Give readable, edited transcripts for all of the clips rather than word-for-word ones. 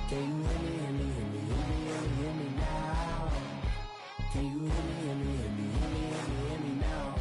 Can you hear me, hear me, hear me, hear me, hear me, hear me now? Can you hear me, hear me, hear me, hear me, hear me, hear me now?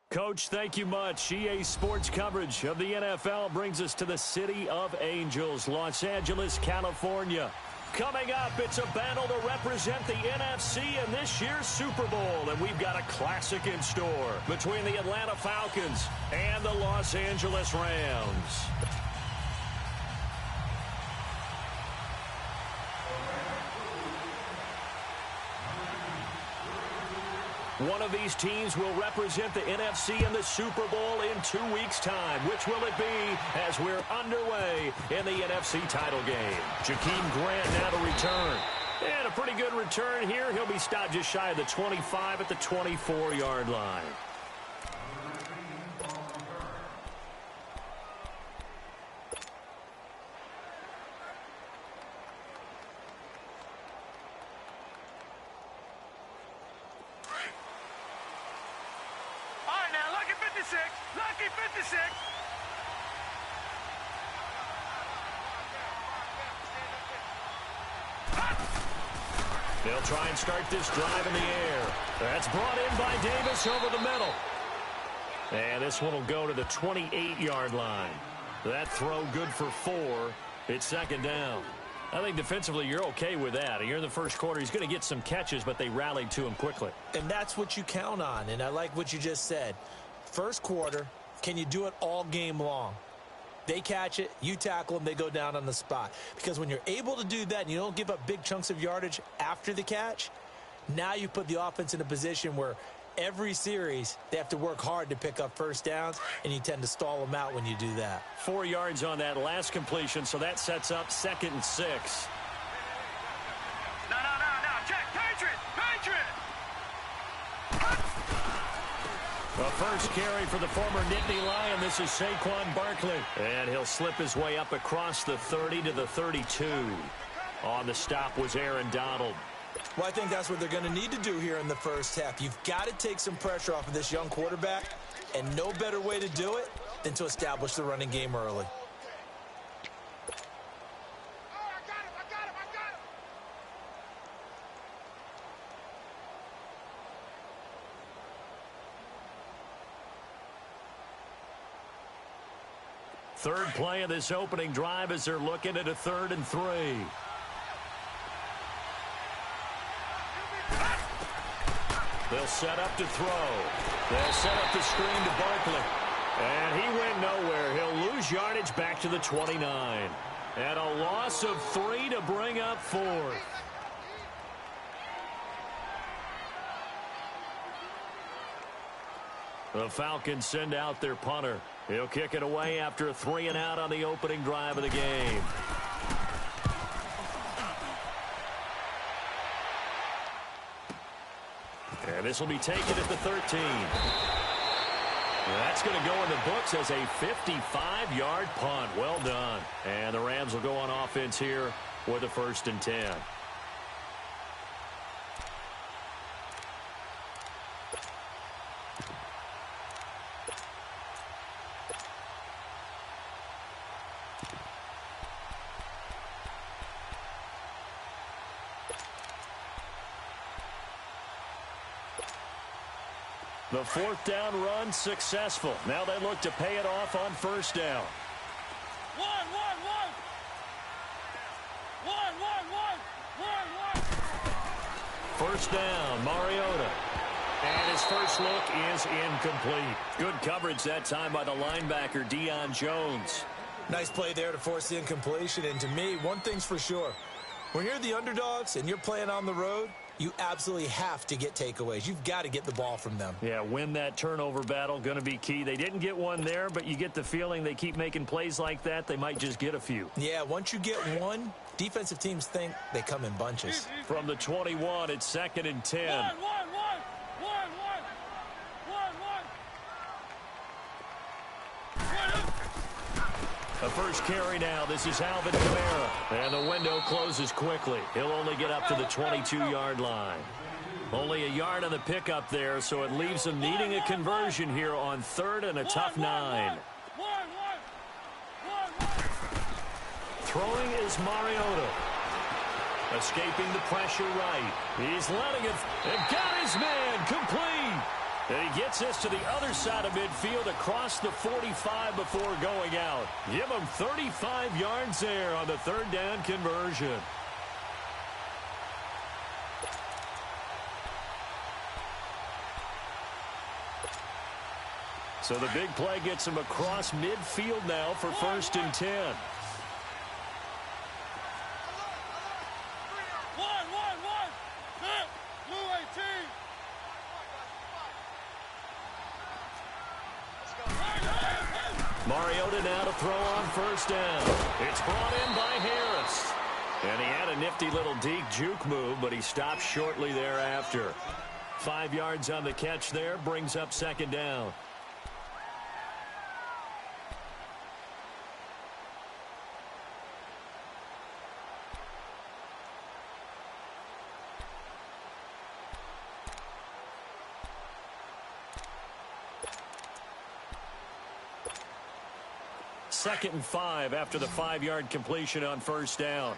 Coach, thank you much. EA Sports coverage of the NFL brings us to the City of Angels, Los Angeles, California. Coming up, it's a battle to represent the NFC in this year's Super Bowl, and we've got a classic in store between the Atlanta Falcons and the Los Angeles Rams. One of these teams will represent the NFC in the Super Bowl in 2 weeks' time. Which will it be as we're underway in the NFC title game? Jakeem Grant now to return. And a pretty good return here. He'll be stopped just shy of the 25 at the 24-yard line. Lucky 56. They'll try and start this drive in the air. That's brought in by Davis over the middle. And this one will go to the 28-yard line. That throw good for 4. It's second down. I think defensively you're okay with that. You're in the first quarter. He's going to get some catches, but they rallied to him quickly. And that's what you count on, and I like what you just said. First quarter, can you do it all game long? They catch it, you tackle them, they go down on the spot. Because when you're able to do that and you don't give up big chunks of yardage after the catch, now you put the offense in a position where every series they have to work hard to pick up first downs, and you tend to stall them out when you do that. 4 yards on that last completion, so that sets up 2nd and 6. No. Check. Patriot. The first carry for the former Nittany Lion. This is Saquon Barkley. And he'll slip his way up across the 30 to the 32. On the stop was Aaron Donald. Well, I think that's what they're going to need to do here in the first half. You've got to take some pressure off of this young quarterback, and no better way to do it than to establish the running game early. Third play of this opening drive as they're looking at a 3rd and 3. They'll set up to throw. They'll set up the screen to Barkley. And he went nowhere. He'll lose yardage back to the 29. And a loss of 3 to bring up 4th. The Falcons send out their punter. He'll kick it away after a 3 and out on the opening drive of the game. And this will be taken at the 13. That's going to go in the books as a 55-yard punt. Well done. And the Rams will go on offense here with a 1st and 10. The 4th down run successful. Now they look to pay it off on 1st down. First down, Mariota. And his first look is incomplete. Good coverage that time by the linebacker, Deion Jones. Nice play there to force the incompletion. And to me, one thing's for sure. When you're the underdogs and you're playing on the road, you absolutely have to get takeaways. You've got to get the ball from them. Yeah, win that turnover battle, going to be key. They didn't get one there, but you get the feeling they keep making plays like that, they might just get a few. Yeah, once you get one, defensive teams think they come in bunches. From the 21, it's 2nd and 10. The first carry now. This is Alvin Kamara. And the window closes quickly. He'll only get up to the 22-yard line. Only a yard on the pickup there, so it leaves them needing a conversion here on 3rd and a tough 9. Throwing is Mariota. Escaping the pressure right. He's letting it and got his man complete. And he gets this to the other side of midfield across the 45 before going out. Give him 35 yards there on the 3rd down conversion. So the big play gets him across midfield now for 1st and 10. Mariota now to throw on 1st down. It's brought in by Harris. And he had a nifty little deep juke move, but he stopped shortly thereafter. 5 yards on the catch there, brings up 2nd down. Second and 5 after the 5-yard completion on 1st down.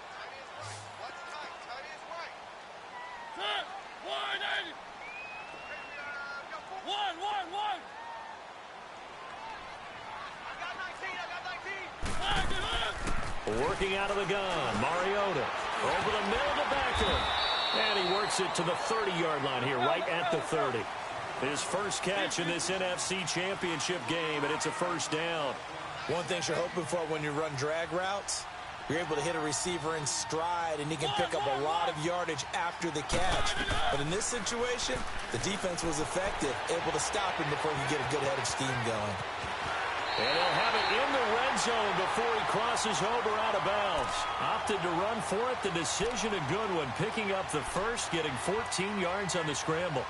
Working out of the gun, Mariota over the middle to Beckham. And he works it to the 30-yard line here, right at the 30. His first catch in this NFC Championship game, and it's a 1st down. One thing you're hoping for when you run drag routes, you're able to hit a receiver in stride, and he can pick up a lot of yardage after the catch. But in this situation, the defense was effective, able to stop him before he could get a good head of steam going. And he'll have it in the red zone before he crosses over out of bounds. Opted to run for it. The decision a good one, picking up the first, getting 14 yards on the scramble.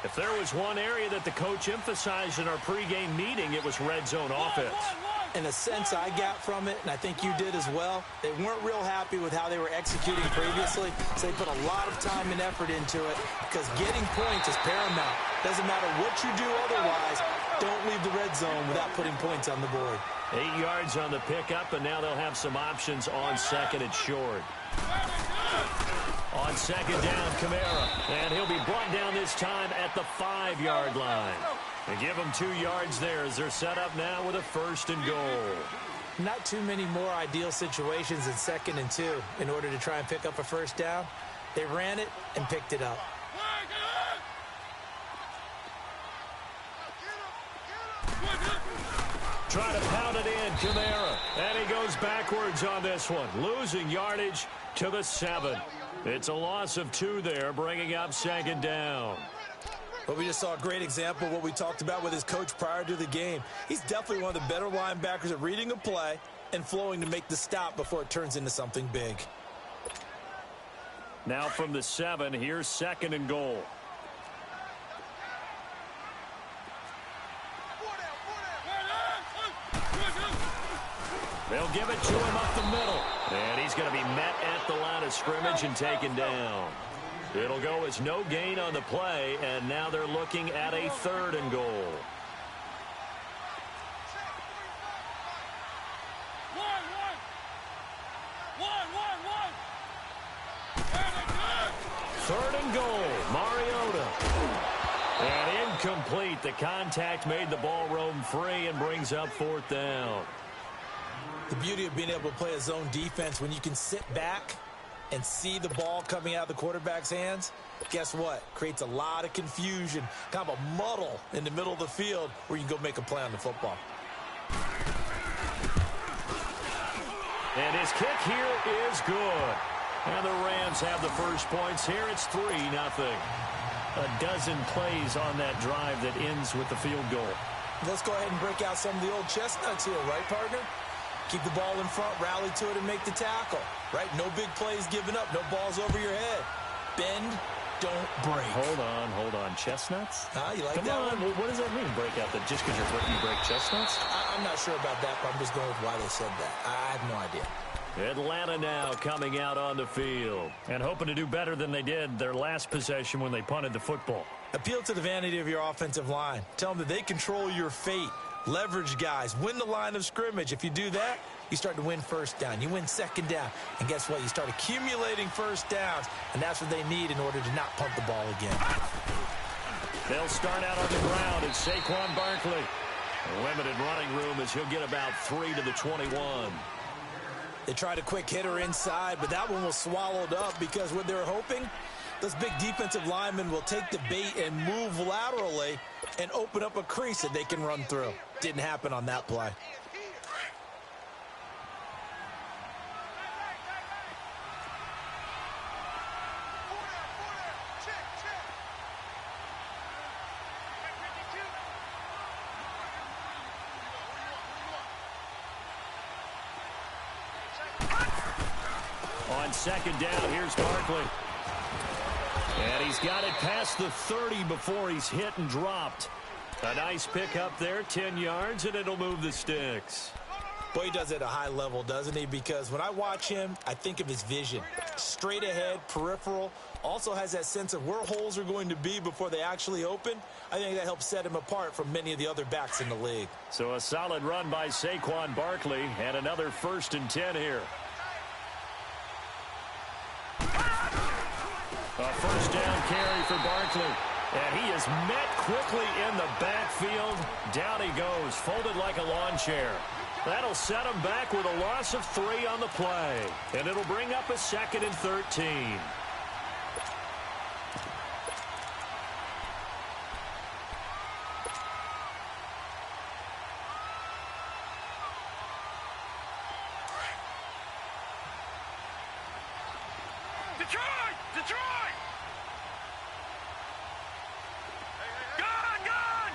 If there was one area that the coach emphasized in our pregame meeting, it was red zone offense. In a sense I got from it, and I think you did as well, they weren't real happy with how they were executing previously, so they put a lot of time and effort into it because getting points is paramount. Doesn't matter what you do otherwise, don't leave the red zone without putting points on the board. 8 yards on the pickup, and now they'll have some options on 2nd and short. On 2nd down, Kamara. And he'll be brought down this time at the 5-yard line. They give him 2 yards there as they're set up now with a 1st and goal. Not too many more ideal situations in 2nd and 2 in order to try and pick up a 1st down. They ran it and picked it up. Trying to pound it in, Kamara. And he goes backwards on this one, losing yardage to the 7. It's a loss of 2 there, bringing up 2nd down. But we just saw a great example of what we talked about with his coach prior to the game. He's definitely one of the better linebackers at reading a play and flowing to make the stop before it turns into something big. Now from the 7, here's 2nd and goal. They'll give it to him up the middle. And he's going to be met at the line of scrimmage and taken down. It'll go as no gain on the play, and now they're looking at a 3rd and goal. Third and goal, Mariota. And incomplete. The contact made the ball roam free and brings up 4th down. The beauty of being able to play a zone defense when you can sit back and see the ball coming out of the quarterback's hands, guess what? Creates a lot of confusion, kind of a muddle in the middle of the field where you can go make a play on the football. And his kick here is good. And the Rams have the first points here. It's 3-0. A dozen plays on that drive that ends with the field goal. Let's go ahead and break out some of the old chestnuts here, right, partner? Keep the ball in front, rally to it, and make the tackle, right? No big plays given up, no balls over your head. Bend, don't break. Hold on. Chestnuts? You like Come that on. one? What does that mean, break out? That just because you break chestnuts? I'm not sure about that, but I'm just going with why they said that. I have no idea. Atlanta now coming out on the field and hoping to do better than they did their last possession when they punted the football. Appeal to the vanity of your offensive line. Tell them that they control your fate. Leverage guys. Win the line of scrimmage. If you do that, you start to win first down. You win second down. And guess what? You start accumulating first downs, and that's what they need in order to not punt the ball again. They'll start out on the ground. It's Saquon Barkley. Limited running room as he'll get about 3 to the 21. They tried a quick hitter inside, but that one was swallowed up because what they were hoping, those big defensive linemen will take the bait and move laterally and open up a crease that they can run through. Didn't happen on that play. On second down, here's Barkley. And he's got it past the 30 before he's hit and dropped. A nice pickup there, 10 yards, and it'll move the sticks. Boy, he does it at a high level, doesn't he? Because when I watch him, I think of his vision. Straight ahead, peripheral, also has that sense of where holes are going to be before they actually open. I think that helps set him apart from many of the other backs in the league. So a solid run by Saquon Barkley and another 1st and 10 here. A first down carry for Barkley. And he is met quickly in the backfield. Down he goes, folded like a lawn chair. That'll set him back with a loss of 3 on the play. And it'll bring up a 2nd and 13. Detroit! Gun! Gun!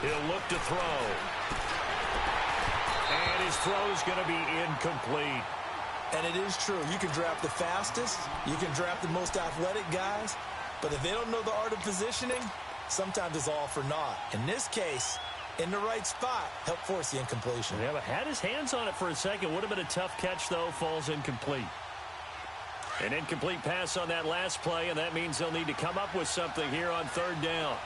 He'll look to throw. And his throw's going to be incomplete. And it is true. You can draft the fastest. You can draft the most athletic guys. But if they don't know the art of positioning, sometimes it's all for naught. In this case, in the right spot, help force the incompletion. Yeah, but had his hands on it for a second. Would have been a tough catch, though. Falls incomplete. An incomplete pass on that last play, and that means they'll need to come up with something here on 3rd down.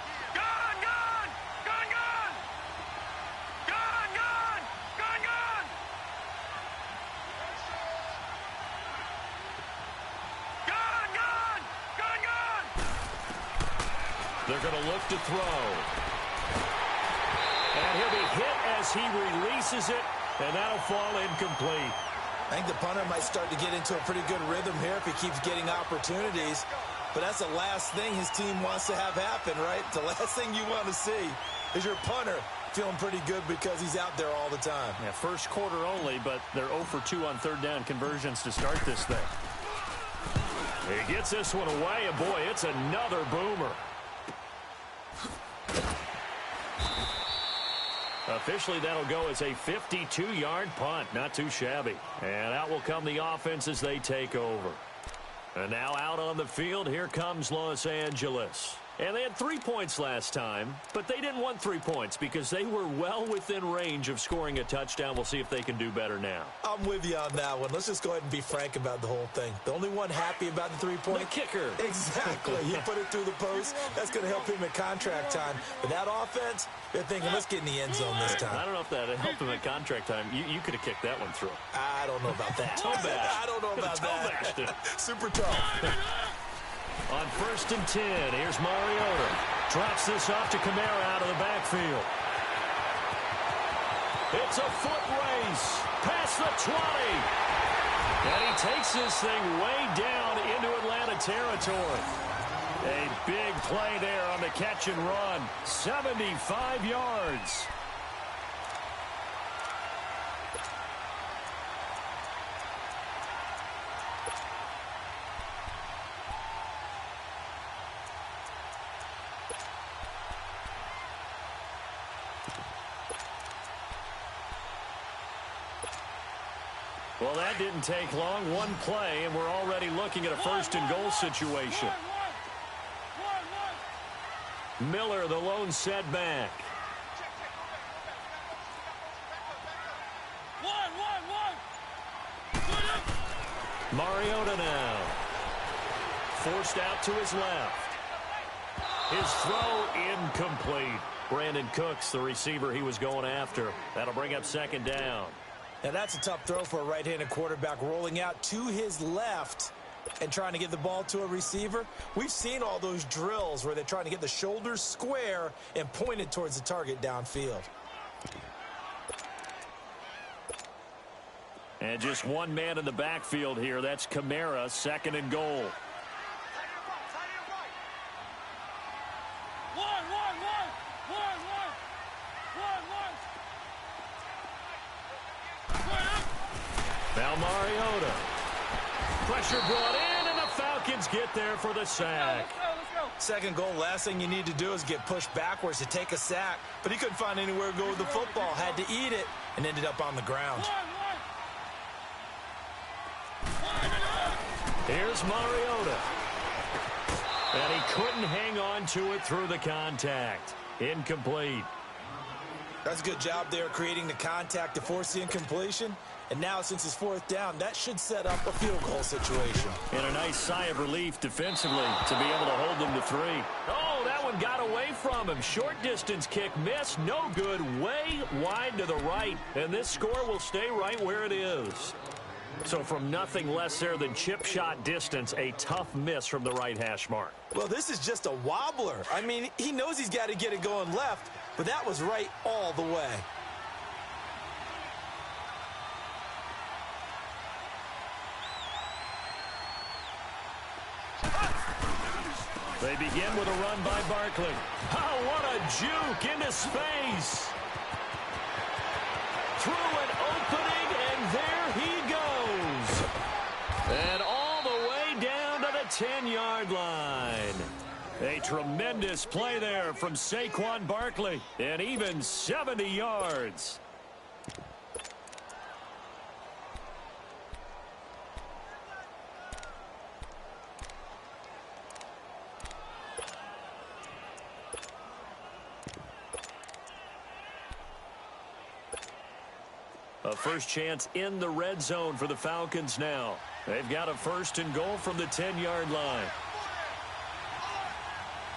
They're going to look to throw. And he'll be hit as he releases it, and that'll fall incomplete. I think the punter might start to get into a pretty good rhythm here if he keeps getting opportunities. But that's the last thing his team wants to have happen, right? The last thing you want to see is your punter feeling pretty good because he's out there all the time. Yeah, first quarter only, but they're 0 for 2 on 3rd down conversions to start this thing. He gets this one away, and boy, it's another boomer. Officially, that'll go as a 52-yard punt. Not too shabby. And out will come the offense as they take over. And now out on the field, here comes Los Angeles. And they had 3 points last time, but they didn't want 3 points because they were well within range of scoring a touchdown. We'll see if they can do better now. I'm with you on that one. Let's just go ahead and be frank about the whole thing. The only one happy about the 3-point. The kicker. Exactly. He put it through the post. That's going to help him at contract time. But that offense, they're thinking, let's get in the end zone this time. I don't know if that helped him at contract time. You could have kicked that one through. I don't know about that. I don't know about that. Super tough. On 1st and 10, here's Mariota. Drops this off to Kamara out of the backfield. It's a foot race past the 20. And he takes this thing way down into Atlanta territory. A big play there on the catch and run. 75 yards. Well, that didn't take long. One play, and we're already looking at a first-and-goal situation. Miller, the lone setback. Mariota now. Forced out to his left. His throw incomplete. Brandon Cooks, the receiver he was going after. That'll bring up second down. Now, that's a tough throw for a right-handed quarterback, rolling out to his left and trying to get the ball to a receiver. We've seen all those drills where they're trying to get the shoulders square and pointed towards the target downfield. And just one man in the backfield here. That's Kamara, second and goal. Now Mariota. Pressure brought in, and the Falcons get there for the sack. Second goal, last thing you need to do is get pushed backwards to take a sack. But he couldn't find anywhere to go with the football. Had to eat it and ended up on the ground. Here's Mariota. And he couldn't hang on to it through the contact. Incomplete. That's a good job there creating the contact to force the incompletion. And now, since it's fourth down, that should set up a field goal situation. And a nice sigh of relief defensively to be able to hold them to 3. Oh, that one got away from him. Short distance kick missed. No good. Way wide to the right. And this score will stay right where it is. So from nothing less there than chip shot distance, a tough miss from the right hash mark. Well, this is just a wobbler. I mean, he knows he's got to get it going left, but that was right all the way. They begin with a run by Barkley. Oh, what a juke into space. Through an opening, and there he goes. And all the way down to the 10-yard line. A tremendous play there from Saquon Barkley, and even 70 yards. A first chance in the red zone for the Falcons now. They've got a first and goal from the 10-yard line.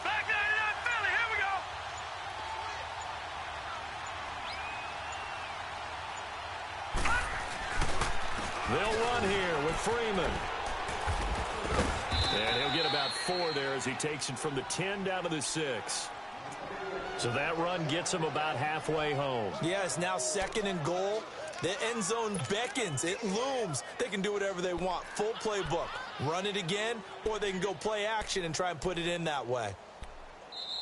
Back there, Philly, here we go. They'll run here with Freeman. And he'll get about 4 there as he takes it from the 10 down to the 6. So that run gets him about halfway home. Yeah, it's now second and goal. The end zone beckons. It looms. They can do whatever they want. Full playbook. Run it again, or they can go play action and try and put it in that way.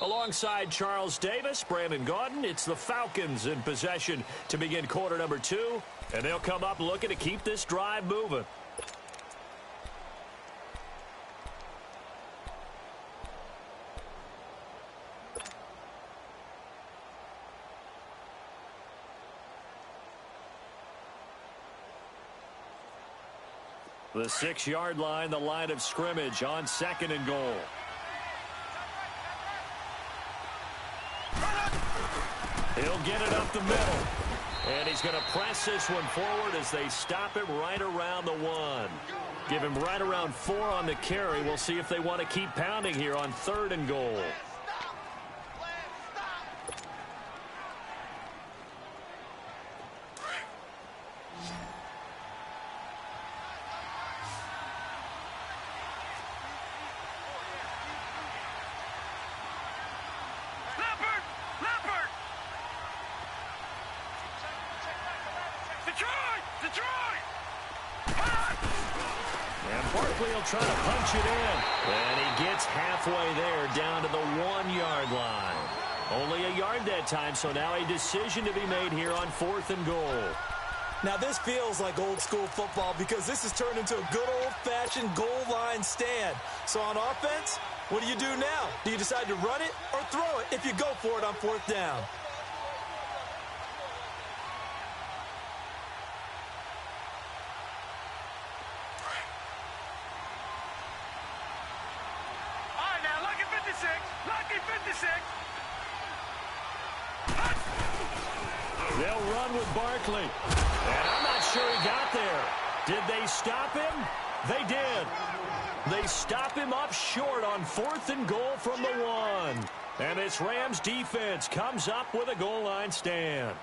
Alongside Charles Davis, Brandon Gaudin, it's the Falcons in possession to begin quarter number 2. And they'll come up looking to keep this drive moving. The 6-yard line, the line of scrimmage on second and goal. He'll get it up the middle. And he's going to press this one forward as they stop him right around the 1. Give him right around 4 on the carry. We'll see if they want to keep pounding here on third and goal. Detroit! And Barkley will try to punch it in. And he gets halfway there, down to the 1-yard line. Only a yard that time, so now a decision to be made here on 4th and goal. Now, this feels like old-school football because this has turned into a good old-fashioned goal line stand. So on offense, what do you do now? Do you decide to run it or throw it if you go for it on 4th down? All right, now, lucky 56. Lucky 56. They'll run with Barkley. And I'm not sure he got there. Did they stop him? They did. They stop him up short on 4th and goal from the 1. And this Rams defense comes up with a goal line stand.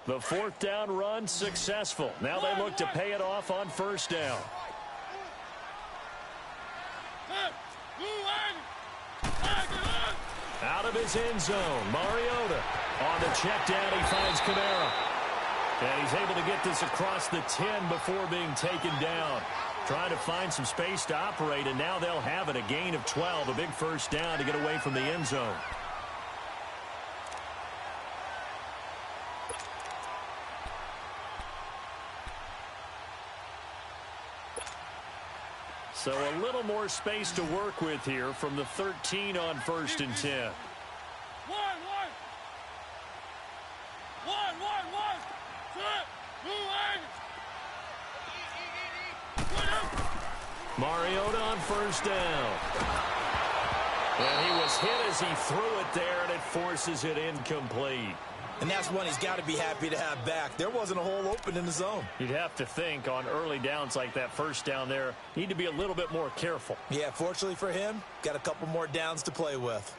The 4th down run successful. Now they look to pay it off on 1st down. Out of his end zone, Mariota. On the check down, he finds Kamara. And he's able to get this across the 10 before being taken down. Trying to find some space to operate, and now they'll have it. A gain of 12, a big 1st down to get away from the end zone. So a little more space to work with here from the 13 on 1st and 10. Mariota on 1st down. And he was hit as he threw it there, and it forces it incomplete. And that's one he's got to be happy to have back. There wasn't a hole open in the zone. You'd have to think on early downs like that 1st down there, need to be a little bit more careful. Yeah, fortunately for him, got a couple more downs to play with.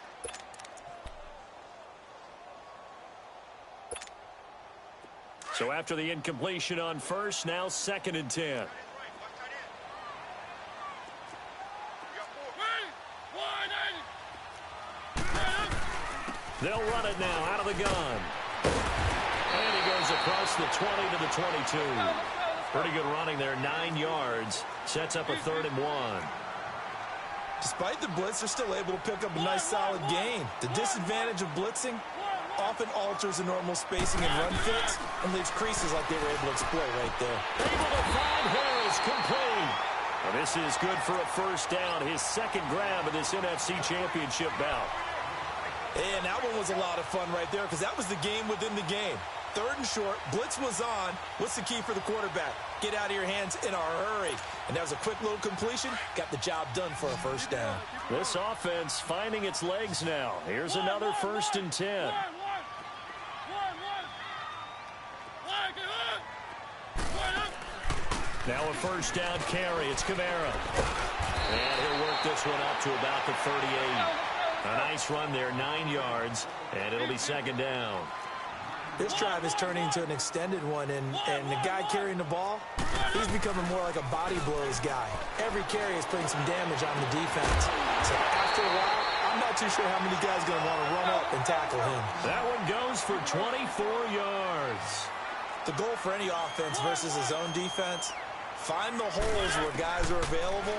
So after the incompletion on 1st, now 2nd and 10. They'll run it now out of the gun. And he goes across the 20 to the 22. Pretty good running there, 9 yards. Sets up a 3rd and 1. Despite the blitz, they're still able to pick up a nice solid gain. The disadvantage of blitzing often alters the normal spacing and run fits and leaves creases like they were able to exploit right there. Able to find Harris, complete. Well, this is good for a 1st down, his 2nd grab of this NFC Championship bout. And that one was a lot of fun right there because that was the game within the game. 3rd and short, blitz was on. What's the key for the quarterback? Get out of your hands in a hurry. And that was a quick little completion. Got the job done for a 1st down. This offense finding its legs now. Here's another 1st and 10. Now a 1st down carry. It's Kamara. And he'll work this one up to about the 38. A nice run there, 9 yards, and it'll be 2nd down. This drive is turning into an extended one, and the guy carrying the ball, he's becoming more like a body blows guy. Every carry is putting some damage on the defense. So after a while, I'm not too sure how many guys are going to want to run up and tackle him. That one goes for 24 yards. The goal for any offense versus a zone defense, find the holes where guys are available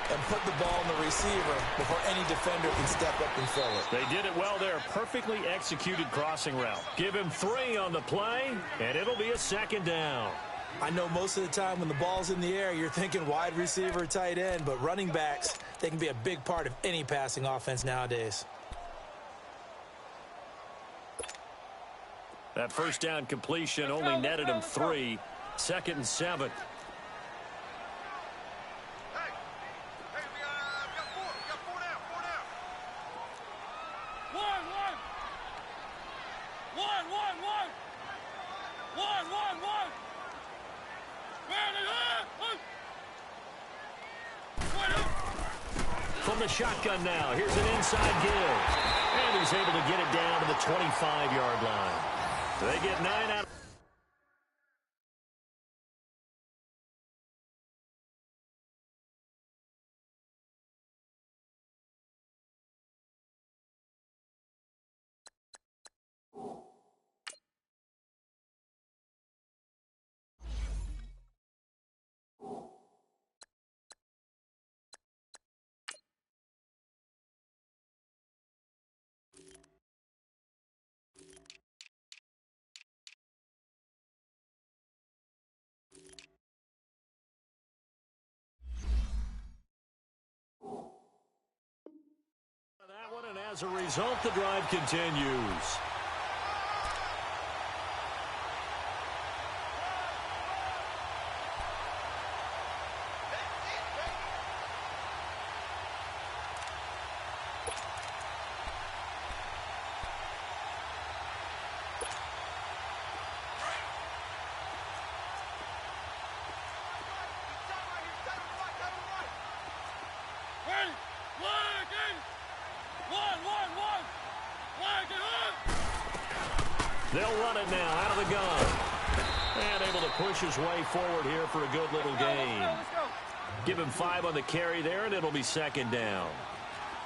and put the ball in the receiver before any defender can step up and fill it. They did it well there. Perfectly executed crossing route. Give him 3 on the play, and it'll be a 2nd down. I know most of the time when the ball's in the air, you're thinking wide receiver, tight end, but running backs, they can be a big part of any passing offense nowadays. That 1st down completion only netted him 3. 2nd and 7. From the shotgun now, here's an inside give. And he's able to get it down to the 25-yard line. They get 9 out. As a result, the drive continues. They'll run it now out of the gun. And able to push his way forward here for a good little gain. Give him 5 on the carry there, and it'll be second down.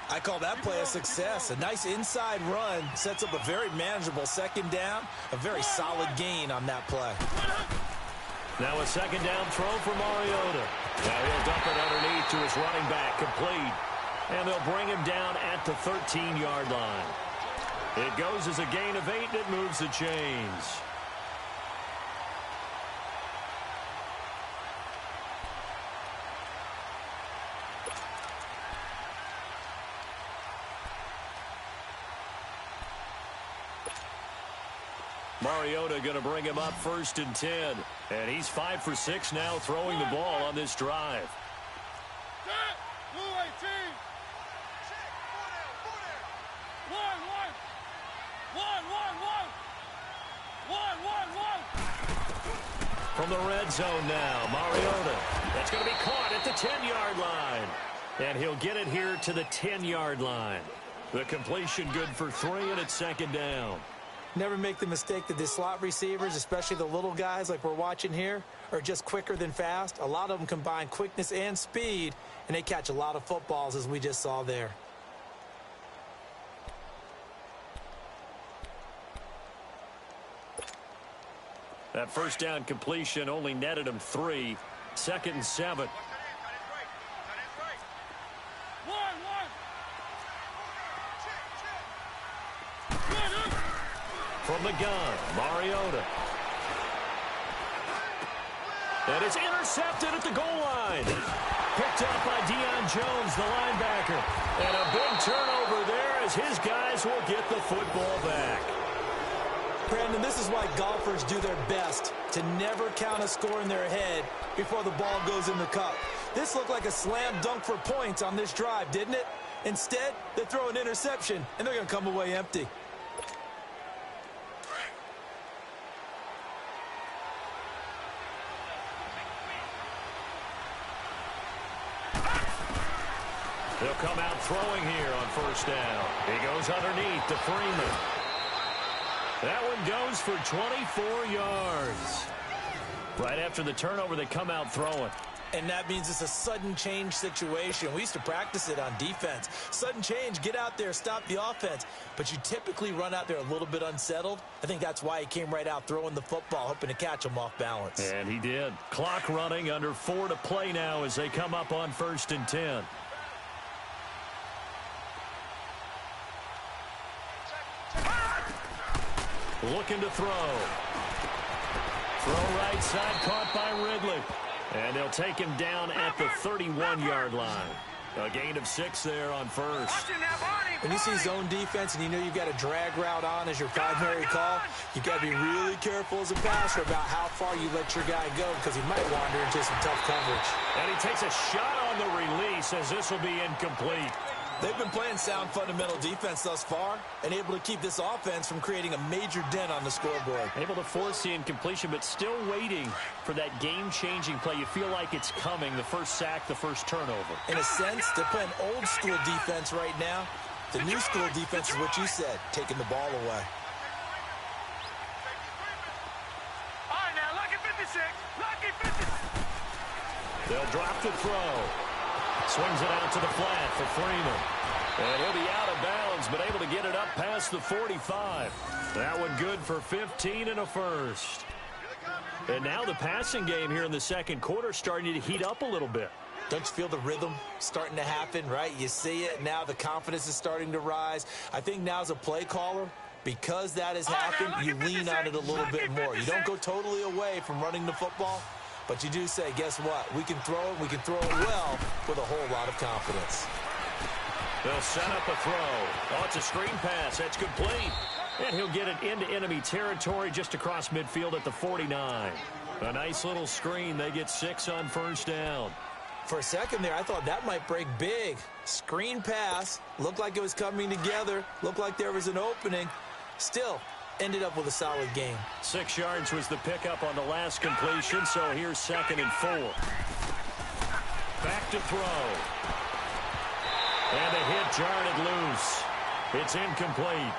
I call that play a success. A nice inside run sets up a very manageable second down. A very solid gain on that play. Now a second down throw for Mariota. Now he'll dump it underneath to his running back, complete. And they'll bring him down at the 13-yard line. It goes as a gain of 8, and it moves the chains. Mariota going to bring him up 1st and 10. And he's 5 for 6 now throwing the ball on this drive. From the red zone now, Mariota. That's going to be caught at the 10-yard line. And he'll get it here to the 10-yard line. The completion good for 3, and it's second down. Never make the mistake that the slot receivers, especially the little guys like we're watching here, are just quicker than fast. A lot of them combine quickness and speed, and they catch a lot of footballs, as we just saw there. That first down completion only netted him 3. 2nd and 7. From the gun, Mariota. And it's intercepted at the goal line. Picked up by Deion Jones, the linebacker. And a big turnover there as his guys will get the football back. Brandon, this is why golfers do their best to never count a score in their head before the ball goes in the cup. This looked like a slam dunk for points on this drive, didn't it? Instead, they throw an interception, and they're going to come away empty. They'll come out throwing here on 1st down. He goes underneath to Freeman. That one goes for 24 yards. Right after the turnover, they come out throwing. And that means it's a sudden change situation. We used to practice it on defense. Sudden change, get out there, stop the offense. But you typically run out there a little bit unsettled. I think that's why he came right out throwing the football, hoping to catch him off balance. And he did. Clock running, under 4 to play now as they come up on 1st and 10. Looking to throw. Throw right side, caught by Ridley. And they'll take him down at the 31-yard line. A gain of 6 there on 1st. When you see zone defense and you know you've got a drag route on as your primary call, you've got to be really careful as a passer about how far you let your guy go because he might wander into some tough coverage. And he takes a shot on the release as this will be incomplete. They've been playing sound fundamental defense thus far and able to keep this offense from creating a major dent on the scoreboard. Able to force the incompletion, but still waiting for that game-changing play. You feel like it's coming, the first sack, the first turnover. In a sense, they're playing old-school defense right now. The new-school defense is what you said, taking the ball away. All right, now, lucky 56. Lucky 56. They'll drop the throw. Swings it out to the flat for Freeman. And he'll be out of bounds, but able to get it up past the 45. That one good for 15 and a first. And now the passing game here in the second quarter starting to heat up a little bit. Don't you feel the rhythm starting to happen, right? You see it. Now the confidence is starting to rise. I think now as a play caller, because that has happened, you lean on it a little bit more. You don't go totally away from running the football. But you do say, guess what? We can throw it. We can throw it well with a whole lot of confidence. They'll set up a throw. Oh, it's a screen pass. That's complete. And he'll get it into enemy territory just across midfield at the 49. A nice little screen. They get 6 on first down. For a second there, I thought that might break big. Screen pass. Looked like it was coming together. Looked like there was an opening. Still, ended up with a solid game. 6 yards was the pickup on the last completion, so here's 2nd and 4. Back to throw. And a hit jarred it loose. It's incomplete.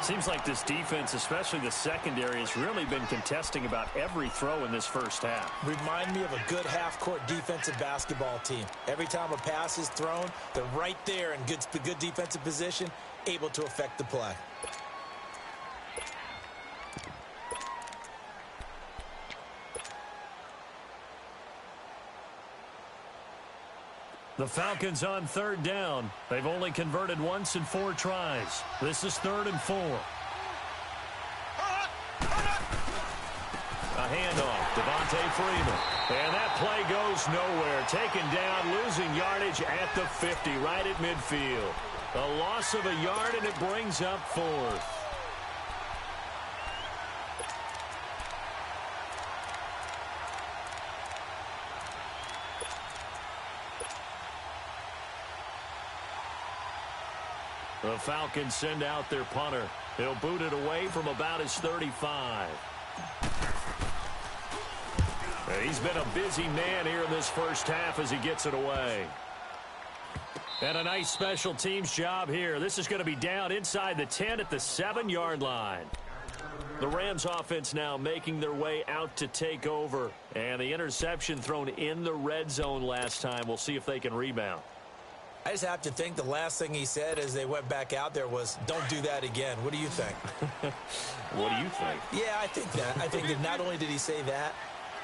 Seems like this defense, especially the secondary, has really been contesting about every throw in this first half. Remind me of a good half-court defensive basketball team. Every time a pass is thrown, they're right there in good defensive position, able to affect the play. The Falcons on 3rd down. They've only converted once in 4 tries. This is 3rd and 4. A handoff, Devontae Freeman. And that play goes nowhere. Taken down, losing yardage at the 50, right at midfield. A loss of a yard, and it brings up 4th. The Falcons send out their punter. He'll boot it away from about his 35. He's been a busy man here in this first half as he gets it away. And a nice special teams job here. This is going to be down inside the 10 at the 7-yard line. The Rams offense now making their way out to take over. And the interception thrown in the red zone last time. We'll see if they can rebound. I just have to think the last thing he said as they went back out there was, don't do that again. What do you think? What do you think? Yeah, I think that. I think that not only did he say that,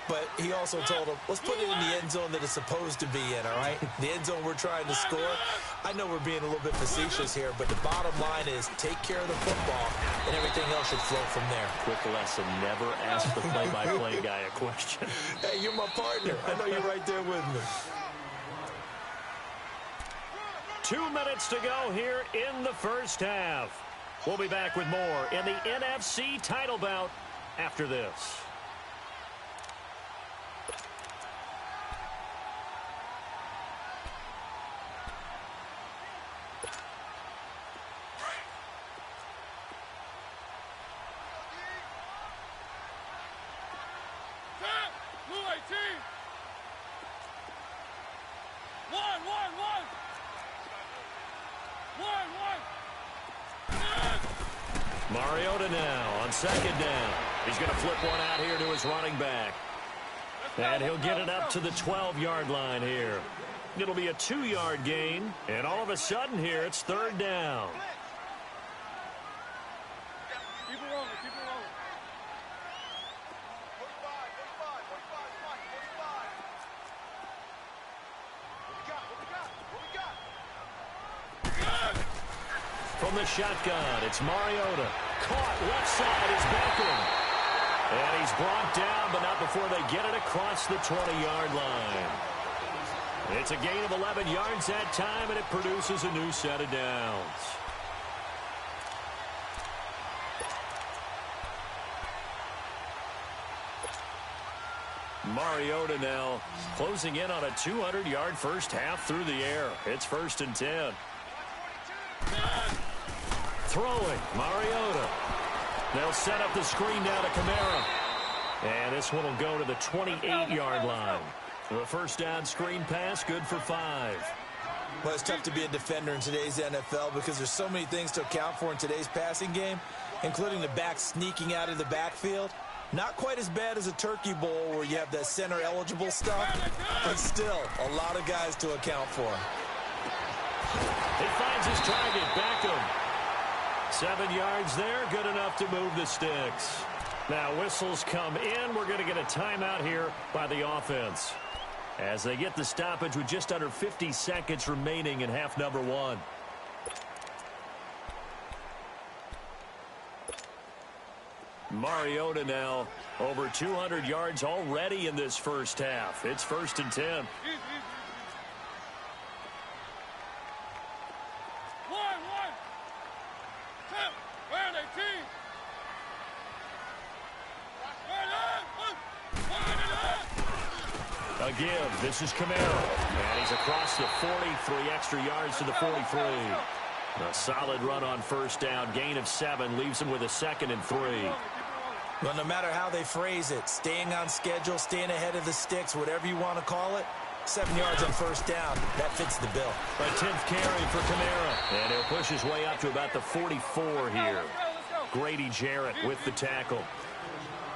but he also told him, let's put it in the end zone that it's supposed to be in, all right? The end zone we're trying to score. I know we're being a little bit facetious here, but the bottom line is take care of the football, and everything else should flow from there. Quick lesson, never ask the play-by-play guy a question. Hey, you're my partner. I know you're right there with me. 2 minutes to go here in the first half. We'll be back with more in the NFC title bout after this. Mariota now on 2nd down. He's going to flip one out here to his running back. And he'll get it up to the 12-yard line here. It'll be a 2-yard gain. And all of a sudden here, it's 3rd down. Keep it rolling, keep it rolling. 45. From the shotgun, it's Mariota. Caught, left side is Beckham. And he's brought down, but not before they get it across the 20-yard line. It's a gain of 11 yards that time, and it produces a new set of downs. Mariota now closing in on a 200-yard first half through the air. It's 1st and 10. Throwing, Mariota. They'll set up the screen now to Kamara. And this one will go to the 28-yard line. The first down screen pass, good for 5. Well, it's tough to be a defender in today's NFL because there's so many things to account for in today's passing game, including the back sneaking out of the backfield. Not quite as bad as a turkey bowl where you have that center-eligible stuff, but still a lot of guys to account for. He finds his target, Beckham. 7 yards there, good enough to move the sticks. Now whistles come in. We're going to get a timeout here by the offense as they get the stoppage with just under 50 seconds remaining in half number 1. Mariota now over 200 yards already in this first half. It's 1st and 10. A give. This is Camaro. And he's across the 43 extra yards to the 43. A solid run on first down. Gain of 7 leaves him with a 2nd and 3. Well, no matter how they phrase it, staying on schedule, staying ahead of the sticks, whatever you want to call it, 7 yards on first down, that fits the bill. A 10th carry for Camaro. And he'll push his way up to about the 44 here. Grady Jarrett with the tackle.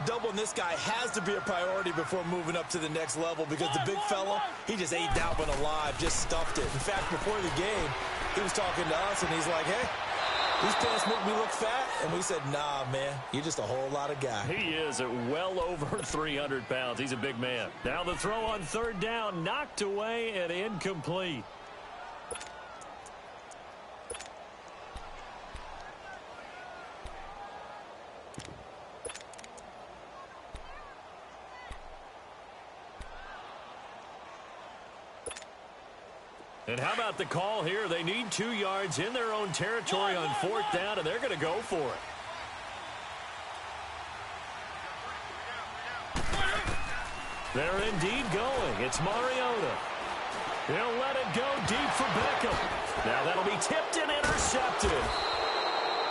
Doubling this guy has to be a priority before moving up to the next level because the big fella, he just ate that one alive, just stuffed it. In fact, before the game, he was talking to us, and he's like, hey, these pants make me look fat. And we said, nah, man, you're just a whole lot of guy. He is at well over 300 pounds. He's a big man. Now the throw on third down, knocked away and incomplete. And how about the call here? They need 2 yards in their own territory on fourth down, and they're going to go for it. They're indeed going. It's Mariota. He'll let it go deep for Beckham. Now that'll be tipped and intercepted.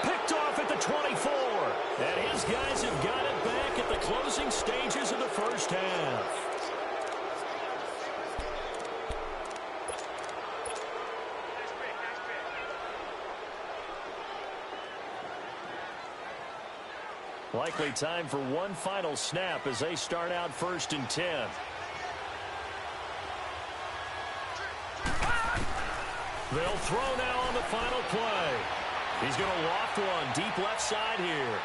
Picked off at the 24. And his guys have got it back at the closing stages of the first half. Likely time for one final snap as they start out 1st and 10. They'll throw now on the final play. He's going to loft one deep left side here.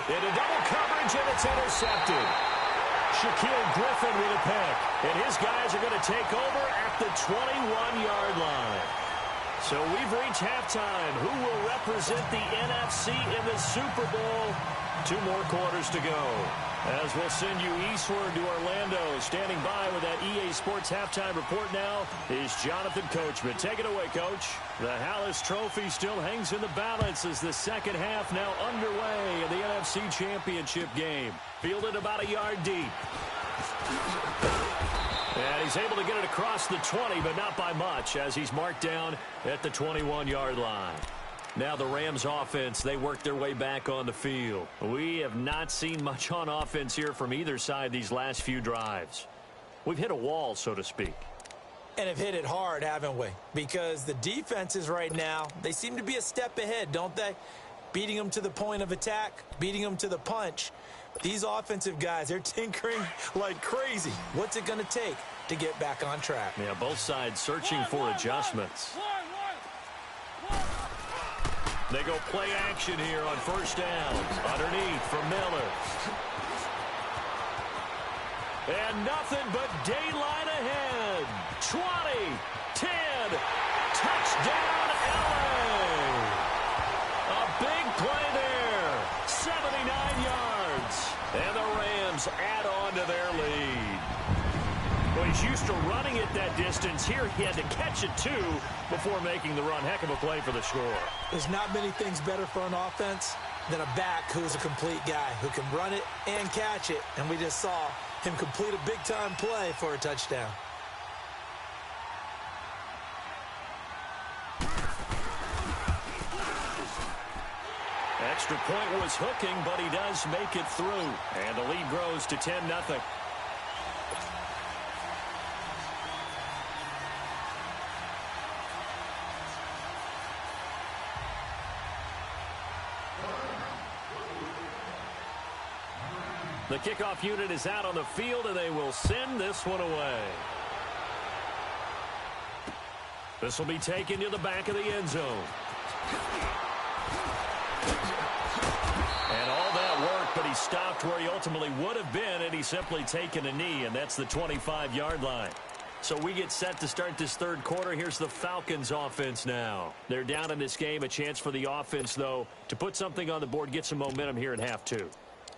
Into double coverage, and it's intercepted. Shaquille Griffin with a pick. And his guys are going to take over at the 21-yard line. So we've reached halftime. Who will represent the NFC in the Super Bowl? 2 more quarters to go. As we'll send you eastward to Orlando. Standing by with that EA Sports halftime report now is Jonathan Coachman. Take it away, Coach. The Hallis Trophy still hangs in the balance as the second half now underway in the NFC Championship game. Fielded about a yard deep. And he's able to get it across the 20, but not by much, as he's marked down at the 21-yard line. Now the Rams offense, they work their way back on the field. We have not seen much on offense here from either side these last few drives. We've hit a wall, so to speak. And have hit it hard, haven't we? Because the defenses right now, they seem to be a step ahead, don't they? Beating them to the point of attack, beating them to the punch. These offensive guys, they're tinkering like crazy. What's it going to take to get back on track? Yeah, both sides searching for adjustments. They go play action here on first down. Underneath for Miller. And nothing but daylight ahead. 20, 10, touchdown LA. A big play there. 79 yards. And the Rams add on to their lead. Well, he's used to running it that distance. Here he had to catch it, too, before making the run. Heck of a play for the score. There's not many things better for an offense than a back who's a complete guy, who can run it and catch it. And we just saw him complete a big-time play for a touchdown. Extra point was hooking, but he does make it through. And the lead grows to 10-0. The kickoff unit is out on the field, and they will send this one away. This will be taken to the back of the end zone. And all that work, but he stopped where he ultimately would have been, and he's simply taken a knee, and that's the 25-yard line. So we get set to start this third quarter. Here's the Falcons offense now. They're down in this game. A chance for the offense, though, to put something on the board, get some momentum here in half 2.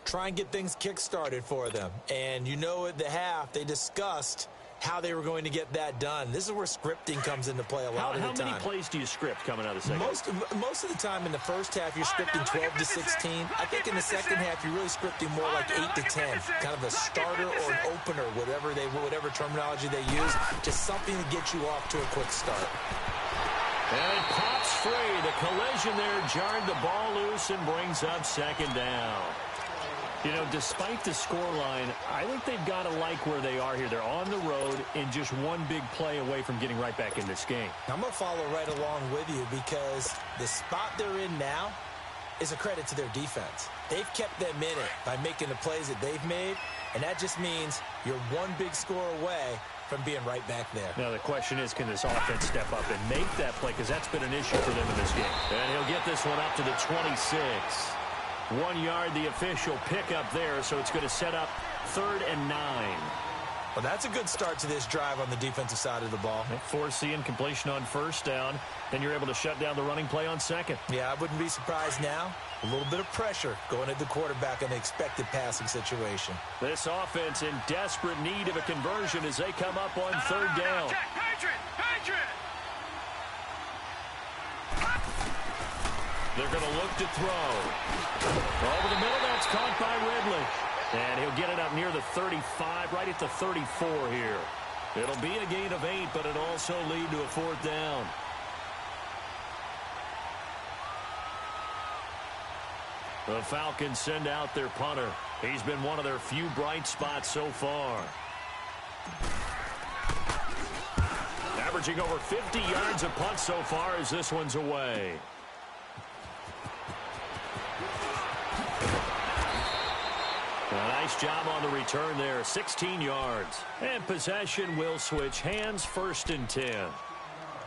Try and get things kick-started for them. And you know at the half, they discussed how they were going to get that done. This is where scripting comes into play a lot of the time. How many plays do you script coming out of the second? Most of the time in the first half, you're scripting 12 to 16. I think in the second half, you're really scripting more like 8 to 10. Kind of a starter or an opener, whatever terminology they use. Just something to get you off to a quick start. And it pops free. The collision there jarred the ball loose and brings up second down. You know, despite the scoreline, I think they've got to like where they are here. They're on the road and just one big play away from getting right back in this game. I'm going to follow right along with you because the spot they're in now is a credit to their defense. They've kept them in it by making the plays that they've made, and that just means you're one big score away from being right back there. Now, the question is, can this offense step up and make that play? Because that's been an issue for them in this game. And he'll get this one up to the 26. 1 yard, the official pickup there, so it's going to set up 3rd and 9. Well, that's a good start to this drive on the defensive side of the ball. Force the incompletion on first down, then you're able to shut down the running play on second. Yeah, I wouldn't be surprised now. A little bit of pressure going at the quarterback in an expected passing situation. This offense in desperate need of a conversion as they come up on 3rd down. They're going to look to throw. Over the middle, that's caught by Ridley. And he'll get it up near the 35, right at the 34 here. It'll be a gain of 8, but it'll also lead to a 4th down. The Falcons send out their punter. He's been one of their few bright spots so far. Averaging over 50 yards a punt so far as this one's away. A nice job on the return there, 16 yards. And possession will switch hands, 1st and 10.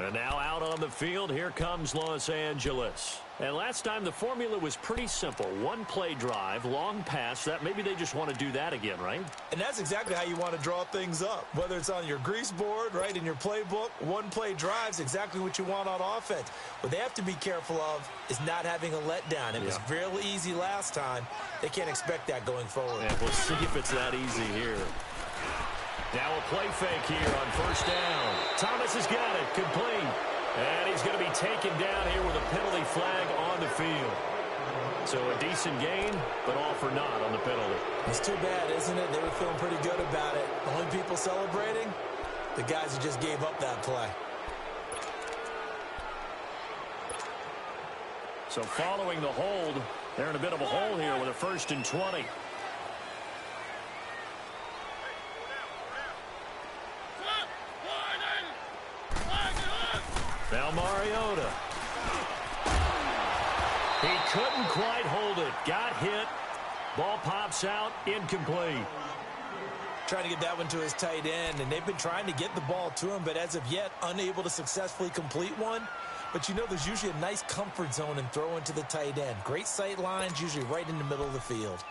And now out on the field, here comes Los Angeles. And last time the formula was pretty simple. One play drive, long pass. That maybe they just want to do that again, right? And that's exactly how you want to draw things up. Whether it's on your grease board, right, in your playbook, one play drive's exactly what you want on offense. What they have to be careful of is not having a letdown. It was real easy last time. They can't expect that going forward. And we'll see if it's that easy here. Now a play fake here on 1st down. Thomas has got it, complete. And he's going to be taken down here with a penalty flag on the field. So a decent gain, but all for naught on the penalty. It's too bad, isn't it? They were feeling pretty good about it. The only people celebrating, the guys who just gave up that play. So following the hold, they're in a bit of a hole here with a 1st and 20. Now Mariota. He couldn't quite hold it. Got hit. Ball pops out. Incomplete. Trying to get that one to his tight end, and they've been trying to get the ball to him, but as of yet, unable to successfully complete one. But you know there's usually a nice comfort zone in throwing to the tight end. Great sight lines, usually right in the middle of the field.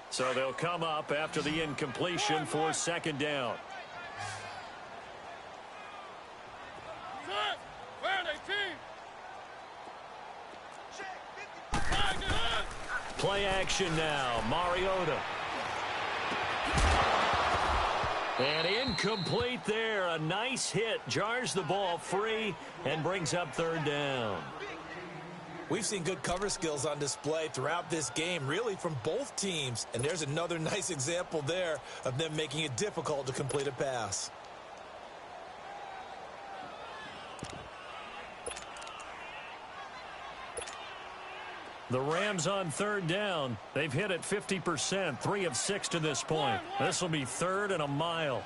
So they'll come up after the incompletion for 2nd down. Play action now. Mariota. And incomplete there. A nice hit. Jars the ball free and brings up 3rd down. We've seen good cover skills on display throughout this game, really from both teams. And there's another nice example there of them making it difficult to complete a pass. The Rams on 3rd down. They've hit it 50%, 3 of 6 to this point. This will be 3rd and a mile.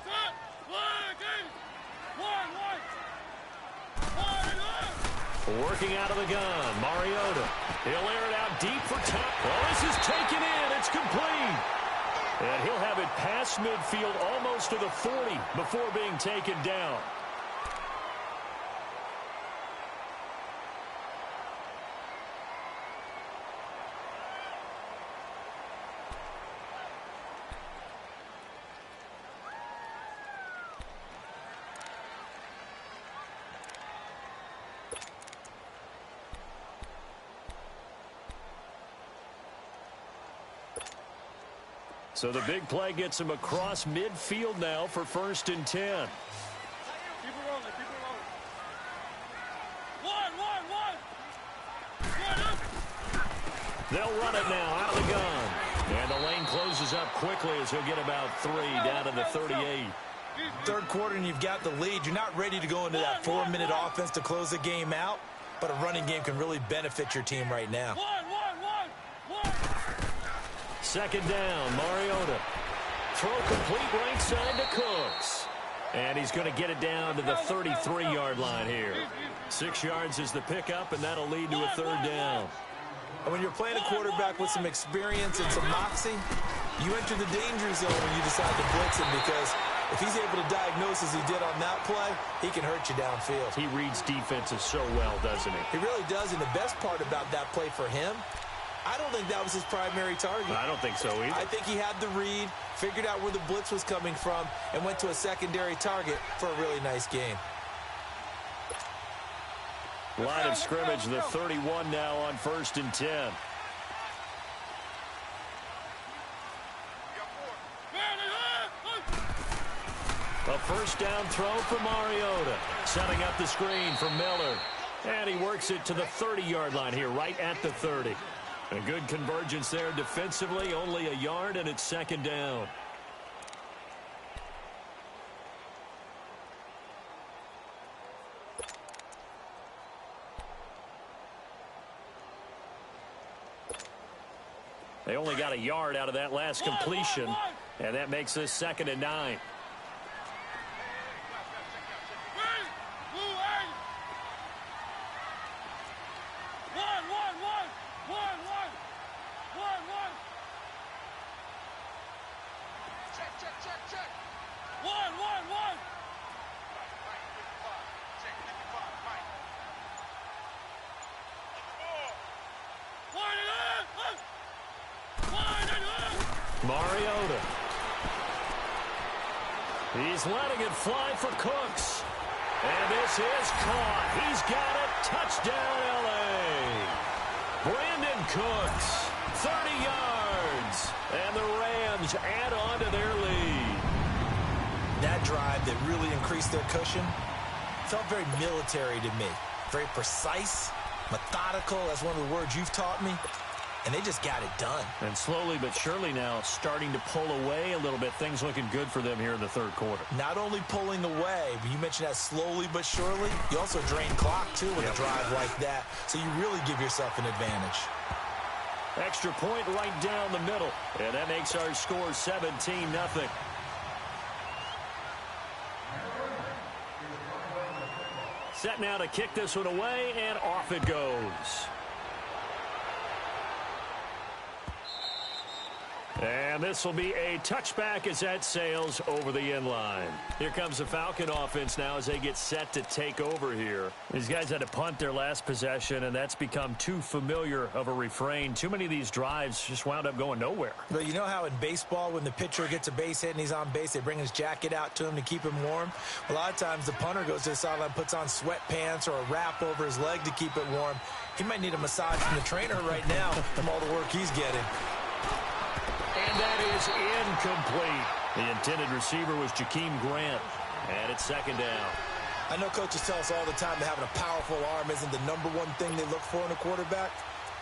Working out of the gun, Mariota. He'll air it out deep for top. Well, this is taken in. It's complete. And he'll have it past midfield almost to the 40 before being taken down. So the big play gets him across midfield now for 1st and 10. Keep it rolling, keep it rolling. One. They'll run it now out of the gun. And the lane closes up quickly as he'll get about 3 down to the 38. Third quarter and you've got the lead. You're not ready to go into that 4-minute offense to close the game out, but a running game can really benefit your team right now. One. 2nd down, Mariota. Throw complete right side to Cooks. And he's going to get it down to the 33-yard line here. 6 yards is the pickup, and that'll lead to a 3rd down. And when you're playing a quarterback with some experience and some moxie, you enter the danger zone when you decide to blitz him, because if he's able to diagnose as he did on that play, he can hurt you downfield. He reads defenses so well, doesn't he? He really does, and the best part about that play for him, I don't think that was his primary target. I don't think so either. I think he had the read, figured out where the blitz was coming from, and went to a secondary target for a really nice game. Line of scrimmage, the 31 now on 1st and 10. A 1st down throw for Mariota. Setting up the screen for Miller. And he works it to the 30-yard line here, right at the 30. A good convergence there defensively, only a yard, and it's 2nd down. They only got a yard out of that last completion, and that makes this 2nd and 9. Mariota. He's letting it fly for Cooks. And this is caught. He's got it. Touchdown, L.A. Brandon Cooks, 30 yards. And the Rams add on to their lead. That drive that really increased their cushion felt very military to me. Very precise, methodical. That's one of the words you've taught me. And they just got it done. And slowly but surely now starting to pull away a little bit. Things looking good for them here in the 3rd quarter. Not only pulling away, but you mentioned that slowly but surely. You also drain clock, too, with a drive like that. So you really give yourself an advantage. Extra point right down the middle. And that makes our score 17-0. Set now to kick this one away, and off it goes. And this will be a touchback as that sails over the end line. Here comes the Falcon offense now as they get set to take over here. These guys had to punt their last possession, and that's become too familiar of a refrain. Too many of these drives just wound up going nowhere. But you know how in baseball, when the pitcher gets a base hit and he's on base, they bring his jacket out to him to keep him warm? A lot of times the punter goes to the sideline, puts on sweatpants or a wrap over his leg to keep it warm. He might need a massage from the trainer right now from all the work he's getting. And that is incomplete. The intended receiver was Jakeem Grant. And it's 2nd down. I know coaches tell us all the time that having a powerful arm isn't the #1 thing they look for in a quarterback.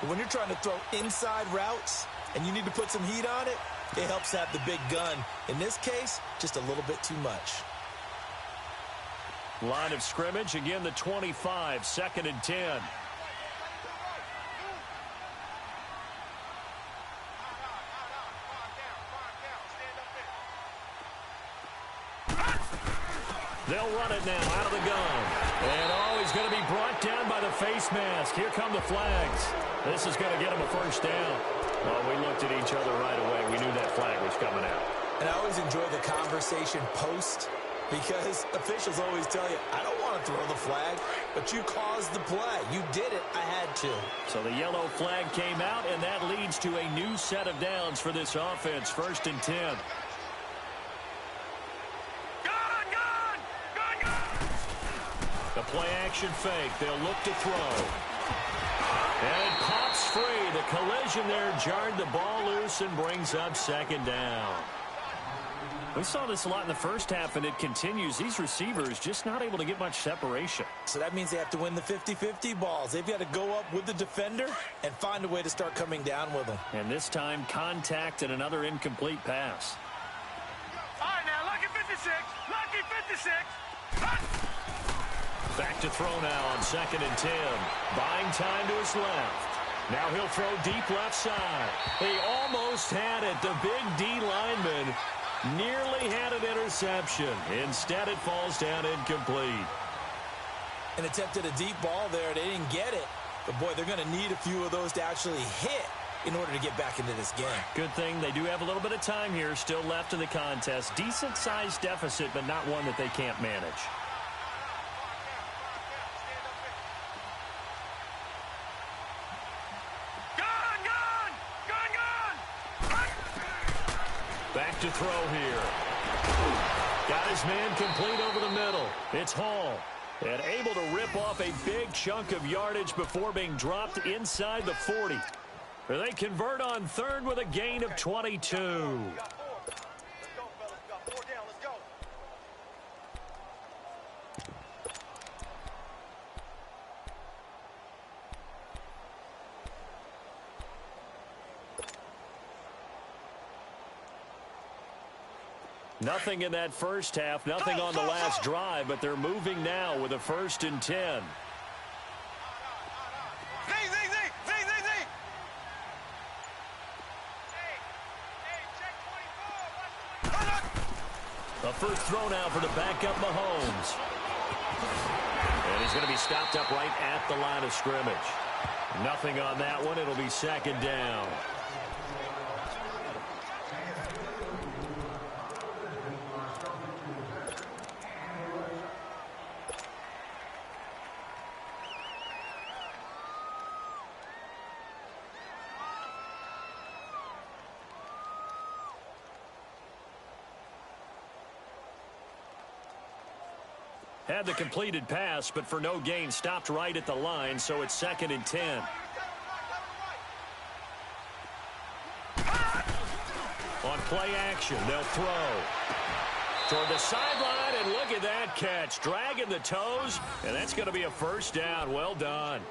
But when you're trying to throw inside routes and you need to put some heat on it, it helps have the big gun. In this case, just a little bit too much. Line of scrimmage, again the 25, 2nd and 10. They'll run it now out of the gun. And he's going to be brought down by the face mask. Here come the flags. This is going to get him a 1st down. Well, we looked at each other right away. We knew that flag was coming out. And I always enjoy the conversation post, because officials always tell you, I don't want to throw the flag, but you caused the play. You did it. I had to. So the yellow flag came out, and that leads to a new set of downs for this offense. 1st and 10. The play action fake. They'll look to throw. And it pops free. The collision there jarred the ball loose and brings up second down. We saw this a lot in the first half, and it continues. These receivers just not able to get much separation. So that means they have to win the 50-50 balls. They've got to go up with the defender and find a way to start coming down with them. And this time, contact and another incomplete pass. All right, now, lucky 56. Lucky 56. Back to throw now on 2nd and 10. Buying time to his left. Now he'll throw deep left side. He almost had it. The big D lineman nearly had an interception. Instead, it falls down incomplete. An attempt at a deep ball there. They didn't get it. But, boy, they're going to need a few of those to actually hit in order to get back into this game. Good thing they do have a little bit of time here still left in the contest. Decent-sized deficit, but not one that they can't manage. Back to throw here. Got his man complete over the middle. It's Hall. And able to rip off a big chunk of yardage before being dropped inside the 40. They convert on 3rd with a gain of 22. Nothing in that first half, nothing on the last drive, but they're moving now with a 1st and 10. A first throw now for the backup Mahomes. And he's going to be stopped up right at the line of scrimmage. Nothing on that one. It'll be 2nd down. Had the completed pass, but for no gain, stopped right at the line, so it's 2nd and 10. On play action, they'll throw. Toward the sideline, and look at that catch. Dragging the toes, and that's going to be a 1st down. Well done.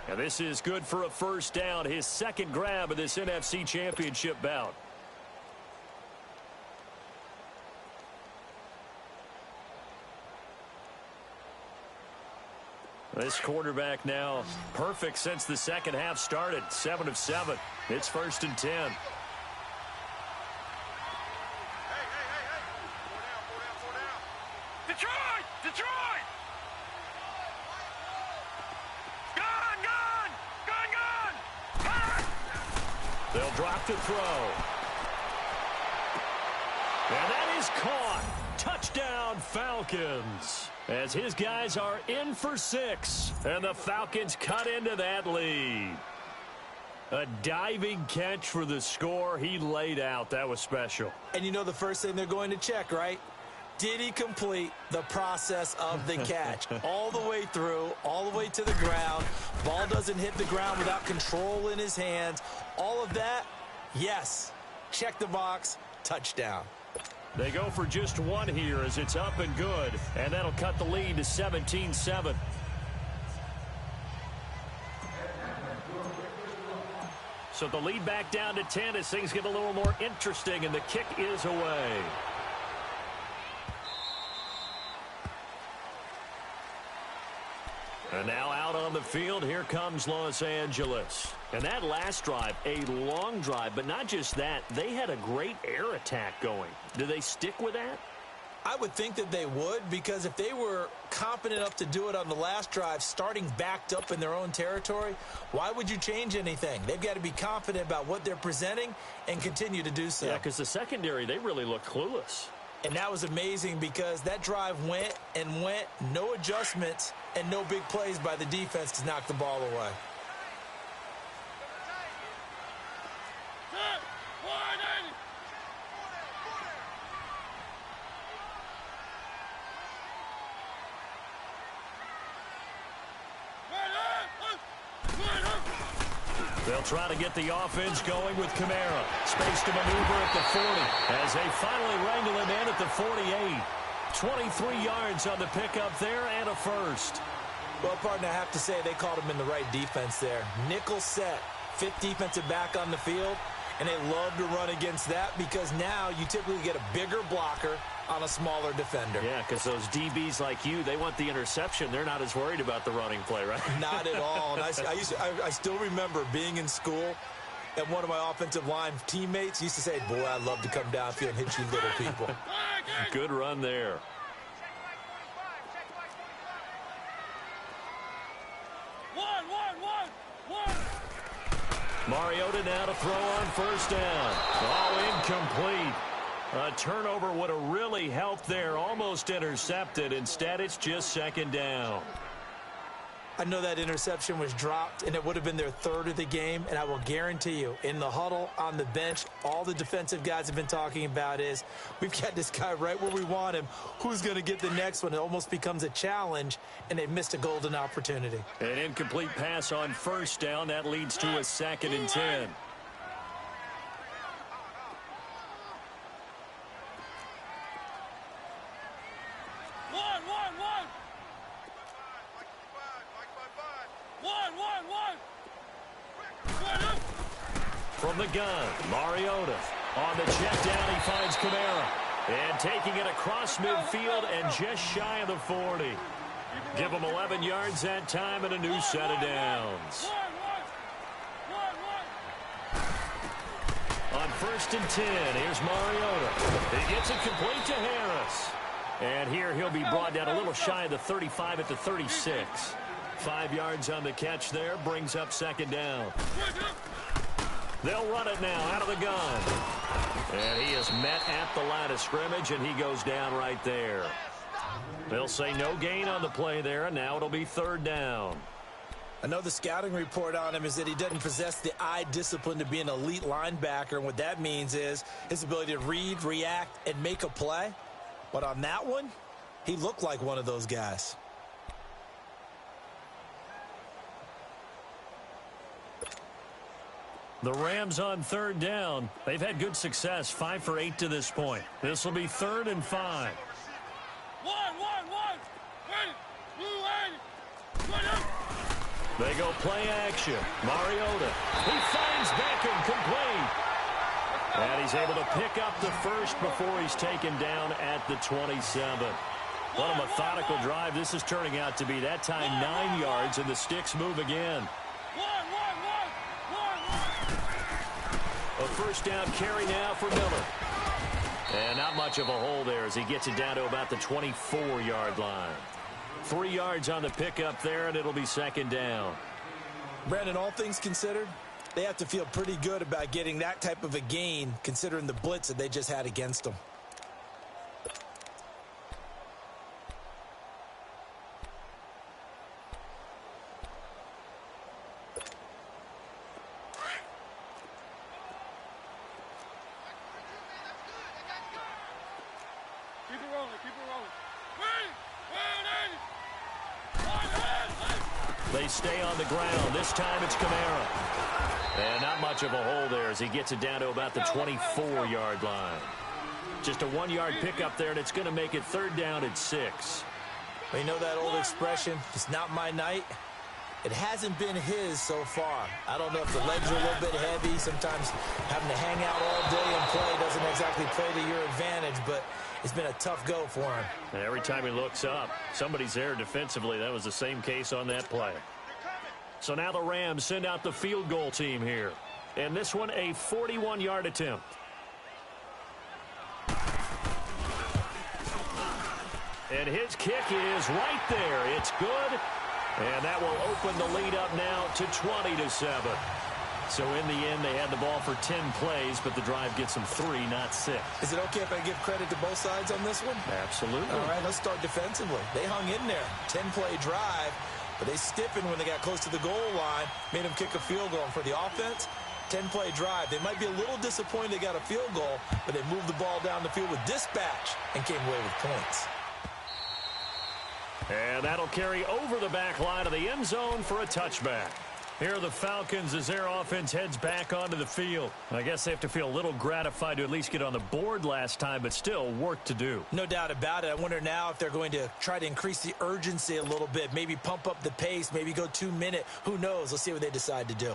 And this is good for a 1st down, his 2nd grab of this NFC Championship bout. This quarterback now perfect since the 2nd half started. 7 of 7. It's 1st and 10. Detroit! Gun! They'll drop to throw. And that is caught. Touchdown, Falcons. As his guys are in for 6. And the Falcons cut into that lead. A diving catch for the score. He laid out. That was special. And you know the first thing they're going to check, right? Did he complete the process of the catch? All the way through, all the way to the ground. Ball doesn't hit the ground without control in his hands. All of that, yes. Check the box. Touchdown. They go for just 1 here as it's up and good. And that'll cut the lead to 17-7. So the lead back down to 10 as things get a little more interesting, and the kick is away. And now out on the field, here comes Los Angeles. And that last drive, a long drive, but not just that, they had a great air attack going. Do they stick with that? I would think that they would, because if they were confident enough to do it on the last drive, starting backed up in their own territory, why would you change anything? They've got to be confident about what they're presenting and continue to do so. Yeah, because the secondary, they really look clueless. And that was amazing because that drive went and went, no adjustments and no big plays by the defense to knock the ball away. They'll try to get the offense going with Kamara. Space to maneuver at the 40 as they finally wrangle him in at the 48. 23 yards on the pickup there and a first. Well, partner, I have to say they called him in the right defense there. Nickel set, fifth defensive back on the field, and they love to run against that because now you typically get a bigger blocker on a smaller defender. Yeah, because those DBs like you, they want the interception. They're not as worried about the running play, right? Not at all. And I still remember being in school, and one of my offensive line teammates used to say, boy, I'd love to come downfield and hit you little people. Good run there. Mariota now to throw on first down. Oh, incomplete. A turnover would have really helped there. Almost intercepted. Instead, it's just second down. I know that interception was dropped, and it would have been their third of the game, and I will guarantee you, in the huddle, on the bench, all the defensive guys have been talking about is, we've got this guy right where we want him. Who's going to get the next one? It almost becomes a challenge, and they missed a golden opportunity. An incomplete pass on first down. That leads to a 2nd and 10. From the gun, Mariota. On the check down, he finds Kamara. And taking it across midfield and just shy of the 40. Give him 11 yards that time and a new set of downs. On 1st and 10, here's Mariota. He gets it complete to Harris. And here he'll be brought down a little shy of the 35 at the 36. 5 yards on the catch there, brings up second down. They'll run it now out of the gun. And he is met at the line of scrimmage, and he goes down right there. They'll say no gain on the play there, and now it'll be third down. I know the scouting report on him is that he doesn't possess the eye discipline to be an elite linebacker, and what that means is his ability to read, react, and make a play. But on that one, he looked like one of those guys. The Rams on third down. They've had good success, 5 for 8 to this point. This will be 3rd and 5. They go play action. Mariota. He finds Beckham complete. And he's able to pick up the first before he's taken down at the 27. What a methodical drive this is turning out to be. That time 9 yards, and the sticks move again. A first down carry now for Miller. And not much of a hole there as he gets it down to about the 24-yard line. 3 yards on the pickup there, and it'll be second down. Brandon, all things considered, they have to feel pretty good about getting that type of a gain considering the blitz that they just had against them. They stay on the ground. This time it's Kamara. And not much of a hole there as he gets it down to about the 24-yard line. Just a 1-yard pickup there, and it's going to make it third down at 6. Well, you know that old expression, it's not my night. It hasn't been his so far. I don't know if the legs are a little bit heavy. Sometimes having to hang out all day and play doesn't exactly play to your advantage, but it's been a tough go for him. And every time he looks up, somebody's there defensively. That was the same case on that play. So now the Rams send out the field goal team here. And this one, a 41-yard attempt. And his kick is right there. It's good. And that will open the lead up now to 20-7. So in the end, they had the ball for 10 plays, but the drive gets them 3, not 6. Is it okay if I give credit to both sides on this one? Absolutely. All right, let's start defensively. They hung in there. 10-play drive, but they stiffened when they got close to the goal line, made them kick a field goal. And for the offense, 10-play drive. They might be a little disappointed they got a field goal, but they moved the ball down the field with dispatch and came away with points. And that'll carry over the back line of the end zone for a touchback. Here are the Falcons as their offense heads back onto the field. I guess they have to feel a little gratified to at least get on the board last time, but still work to do. No doubt about it. I wonder now if they're going to try to increase the urgency a little bit, maybe pump up the pace, maybe go 2 minute. Who knows? Let's see what they decide to do.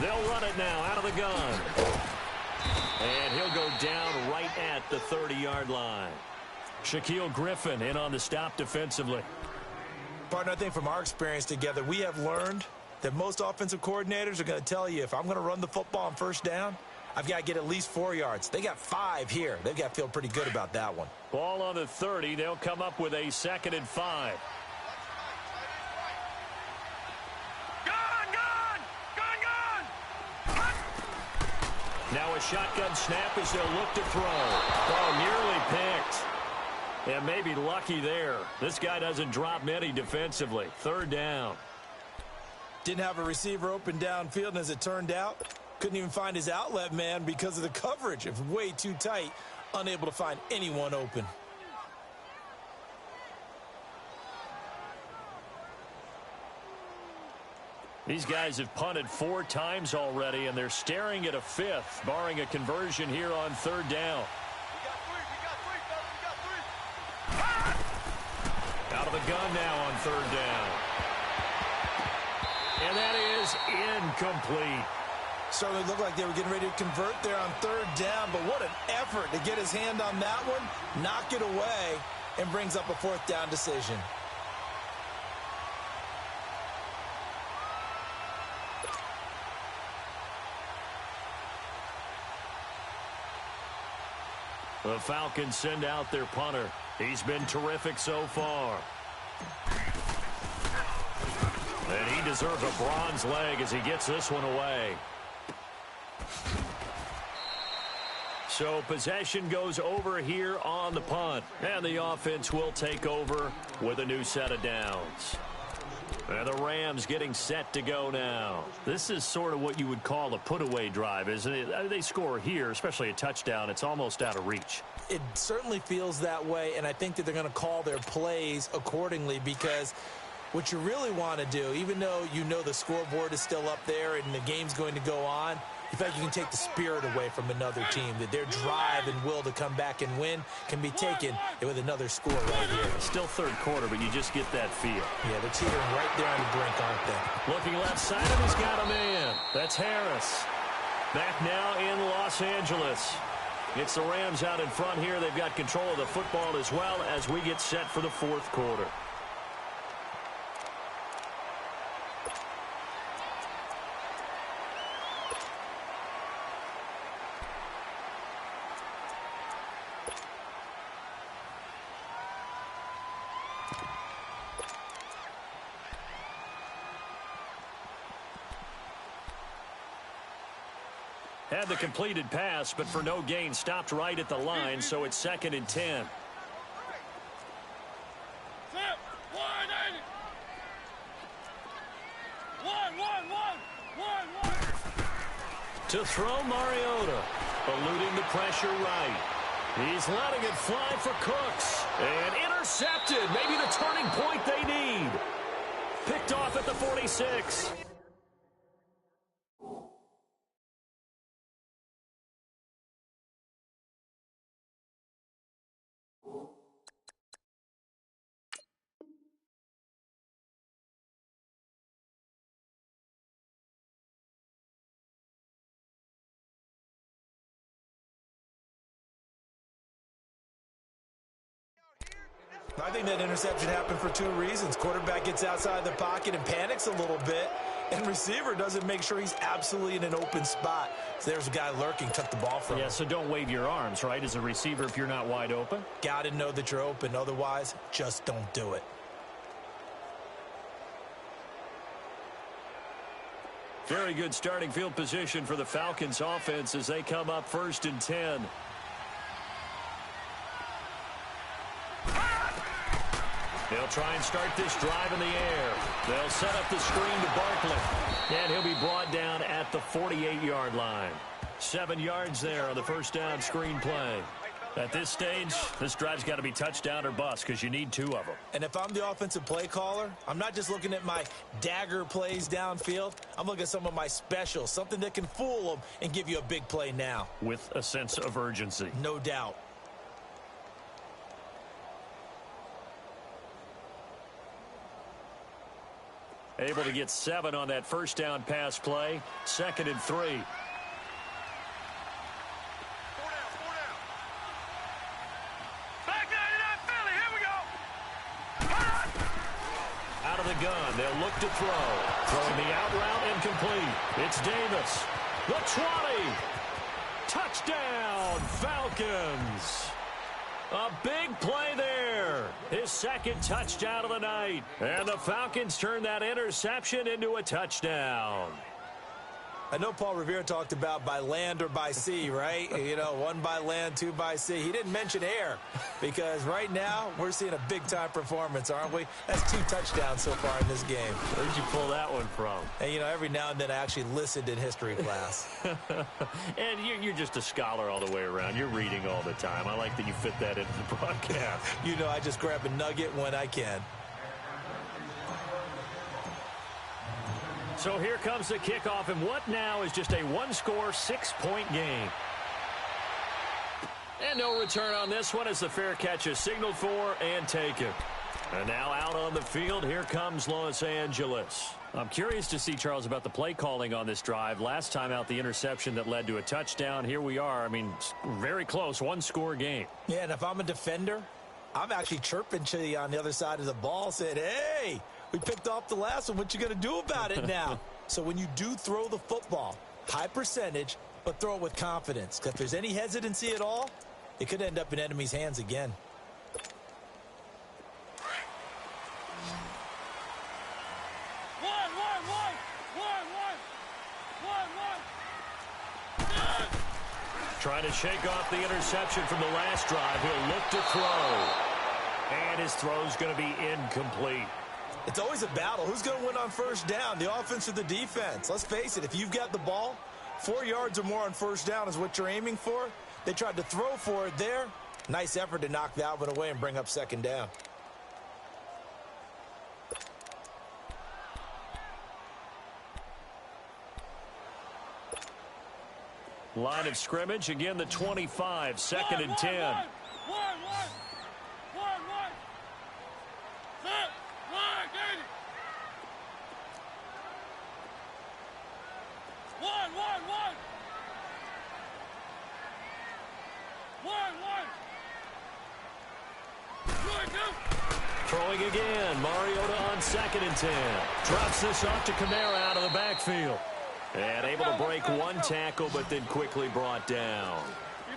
They'll run it now out of the gun. And he'll go down right at the 30-yard line. Shaquille Griffin in on the stop defensively. Partner, I think from our experience together, we have learned that most offensive coordinators are going to tell you, if I'm going to run the football on first down, I've got to get at least 4 yards. They got 5 here. They've got to feel pretty good about that one. Ball on the 30. They'll come up with a 2nd and 5. Now a shotgun snap as they'll look to throw. Oh, nearly picked. And maybe lucky there. This guy doesn't drop many defensively. 3rd down. Didn't have a receiver open downfield, and as it turned out, couldn't even find his outlet man because of the coverage. It was way too tight, unable to find anyone open. These guys have punted 4 times already, and they're staring at a 5th, barring a conversion here on 3rd down. Out of the gun now on 3rd down. And that is incomplete. Certainly looked like they were getting ready to convert there on 3rd down, but what an effort to get his hand on that one, knock it away, and brings up a 4th down decision. The Falcons send out their punter. He's been terrific so far. And he deserves a bronze leg as he gets this one away. So possession goes over here on the punt. And the offense will take over with a new set of downs. And the Rams getting set to go now. This is sort of what you would call a put-away drive, isn't it? They score here, especially a touchdown. It's almost out of reach. It certainly feels that way, and I think that they're going to call their plays accordingly, because what you really want to do, even though you know the scoreboard is still up there and the game's going to go on, you feel like you can take the spirit away from another team, that their drive and will to come back and win can be taken with another score right here. Still 3rd quarter, but you just get that feel. Yeah, they're teetering right there on the brink, aren't they? Looking left side, and he's got a man. That's Harris. Back now in Los Angeles. It's the Rams out in front here. They've got control of the football as well as we get set for the 4th quarter. Had the completed pass, but for no gain, stopped right at the line, so it's 2nd and 10. To throw, Mariota, eluding the pressure right. He's letting it fly for Cooks. And intercepted, maybe the turning point they need. Picked off at the 46. I think that interception happened for 2 reasons. Quarterback gets outside the pocket and panics a little bit, and receiver doesn't make sure he's absolutely in an open spot. So there's a guy lurking, took the ball from him. Yeah, so don't wave your arms, right, as a receiver if you're not wide open. Got to know that you're open. Otherwise, just don't do it. Very good starting field position for the Falcons offense as they come up 1st and 10. They'll try and start this drive in the air. They'll set up the screen to Barkley. And he'll be brought down at the 48-yard line. 7 yards there on the first down screen play. At this stage, this drive's got to be touchdown or bust because you need 2 of them. And if I'm the offensive play caller, I'm not just looking at my dagger plays downfield. I'm looking at some of my specials, something that can fool them and give you a big play now. With a sense of urgency. No doubt. Able to get 7 on that first down pass play. 2nd and 3. Out of the gun, they'll look to throw. Throwing the out route incomplete. It's Davis. The 20. Touchdown, Falcons. A big play there. His 2nd touchdown of the night. And the Falcons turn that interception into a touchdown. I know Paul Revere talked about by land or by sea, right? You know, 1 by land, 2 by sea. He didn't mention air because right now we're seeing a big-time performance, aren't we? That's 2 touchdowns so far in this game. Where'd you pull that one from? And, you know, every now and then I actually listened in history class. And you're just a scholar all the way around. You're reading all the time. I like that you fit that into the broadcast. You know, I just grab a nugget when I can. So here comes the kickoff, and what now is just a 1-score, 6-point game. And no return on this one as the fair catch is signaled for and taken. And now out on the field, here comes Los Angeles. I'm curious to see, Charles, about the play calling on this drive. Last time out, the interception that led to a touchdown. Here we are. I mean, very close, 1-score game. Yeah, and if I'm a defender, I'm actually chirping to you on the other side of the ball, saying, hey, we picked off the last one. What you going to do about it now? So when you do throw the football, high percentage, but throw it with confidence. Because if there's any hesitancy at all, it could end up in enemy's hands again. Trying to shake off the interception from the last drive. He'll look to throw. And his throw's going to be incomplete. It's always a battle. Who's going to win on first down, the offense or the defense? Let's face it, if you've got the ball, 4 yards or more on first down is what you're aiming for. They tried to throw for it there. Nice effort to knock that one away and bring up 2nd down. Line of scrimmage, again the 25, 2nd and 10. Throwing again, Mariota on 2nd and 10. Drops this off to Kamara out of the backfield. And able to break 1 tackle, but then quickly brought down.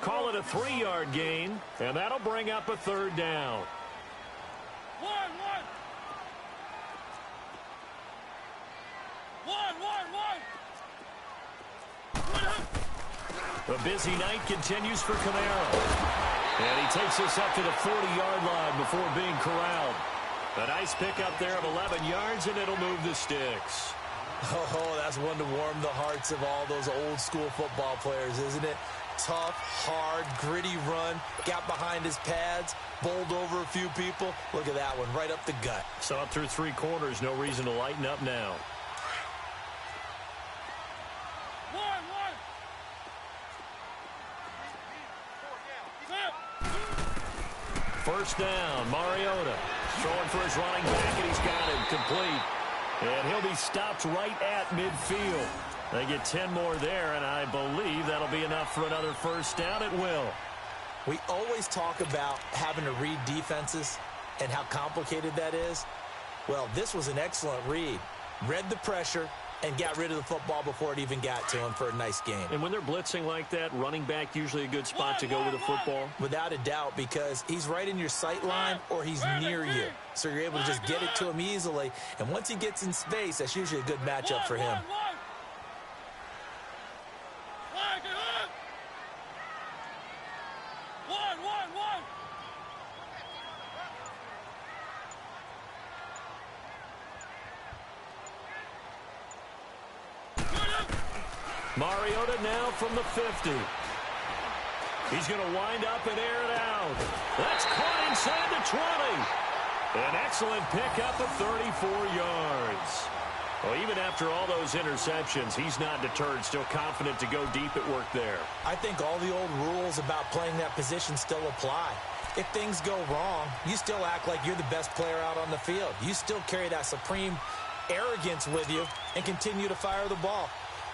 Call it a 3-yard gain, and that'll bring up a 3rd down. The busy night continues for Kamara. And he takes us up to the 40-yard line before being corralled. A nice pickup there of 11 yards, and it'll move the sticks. Oh, that's one to warm the hearts of all those old-school football players, isn't it? Tough, hard, gritty run, got behind his pads, bowled over a few people. Look at that one, right up the gut. Saw it through 3 quarters, no reason to lighten up now. First down, Mariota. Throwing for his running back, and he's got it complete. And he'll be stopped right at midfield. They get 10 more there, and I believe that'll be enough for another first down. It will. We always talk about having to read defenses and how complicated that is. Well, this was an excellent read. Read the pressure and got rid of the football before it even got to him for a nice game. And when they're blitzing like that, running back usually a good spot to go with the football? Without a doubt, because he's right in your sight line or he's near you. So you're able to just get it to him easily. And once he gets in space, that's usually a good matchup for him. Mariota now from the 50. He's going to wind up and air it out. That's caught inside the 20. An excellent pickup of 34 yards. Well, even after all those interceptions, he's not deterred, still confident to go deep at work there. I think all the old rules about playing that position still apply. If things go wrong, you still act like you're the best player out on the field. You still carry that supreme arrogance with you and continue to fire the ball.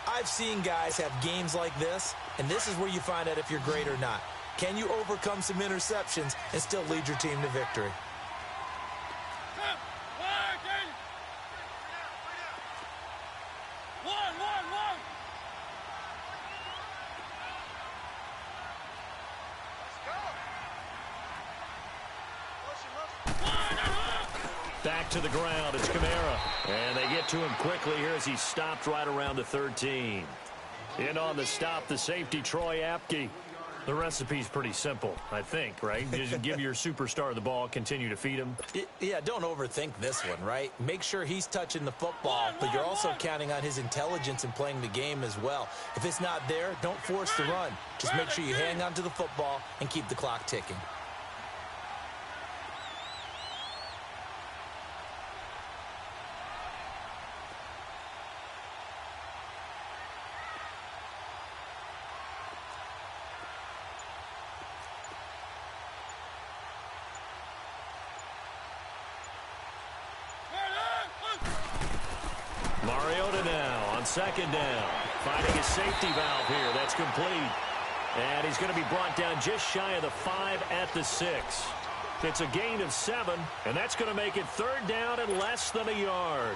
I've seen guys have games like this, and this is where you find out if you're great or not. Can you overcome some interceptions and still lead your team to victory? Back to the ground, it's Kamara. And they get to him quickly here as he stopped right around the 13. In on the stop, the safety, Troy Apke. The recipe's pretty simple, I think, right? Just give your superstar the ball, continue to feed him. Yeah, don't overthink this one, right? Make sure he's touching the football, but you're also counting on his intelligence in playing the game as well. If it's not there, don't force the run. Just make sure you hang on to the football and keep the clock ticking. Mariota now on second down. Finding his safety valve here. That's complete. And he's going to be brought down just shy of the 5 at the 6. It's a gain of 7, and that's going to make it third down and less than a yard.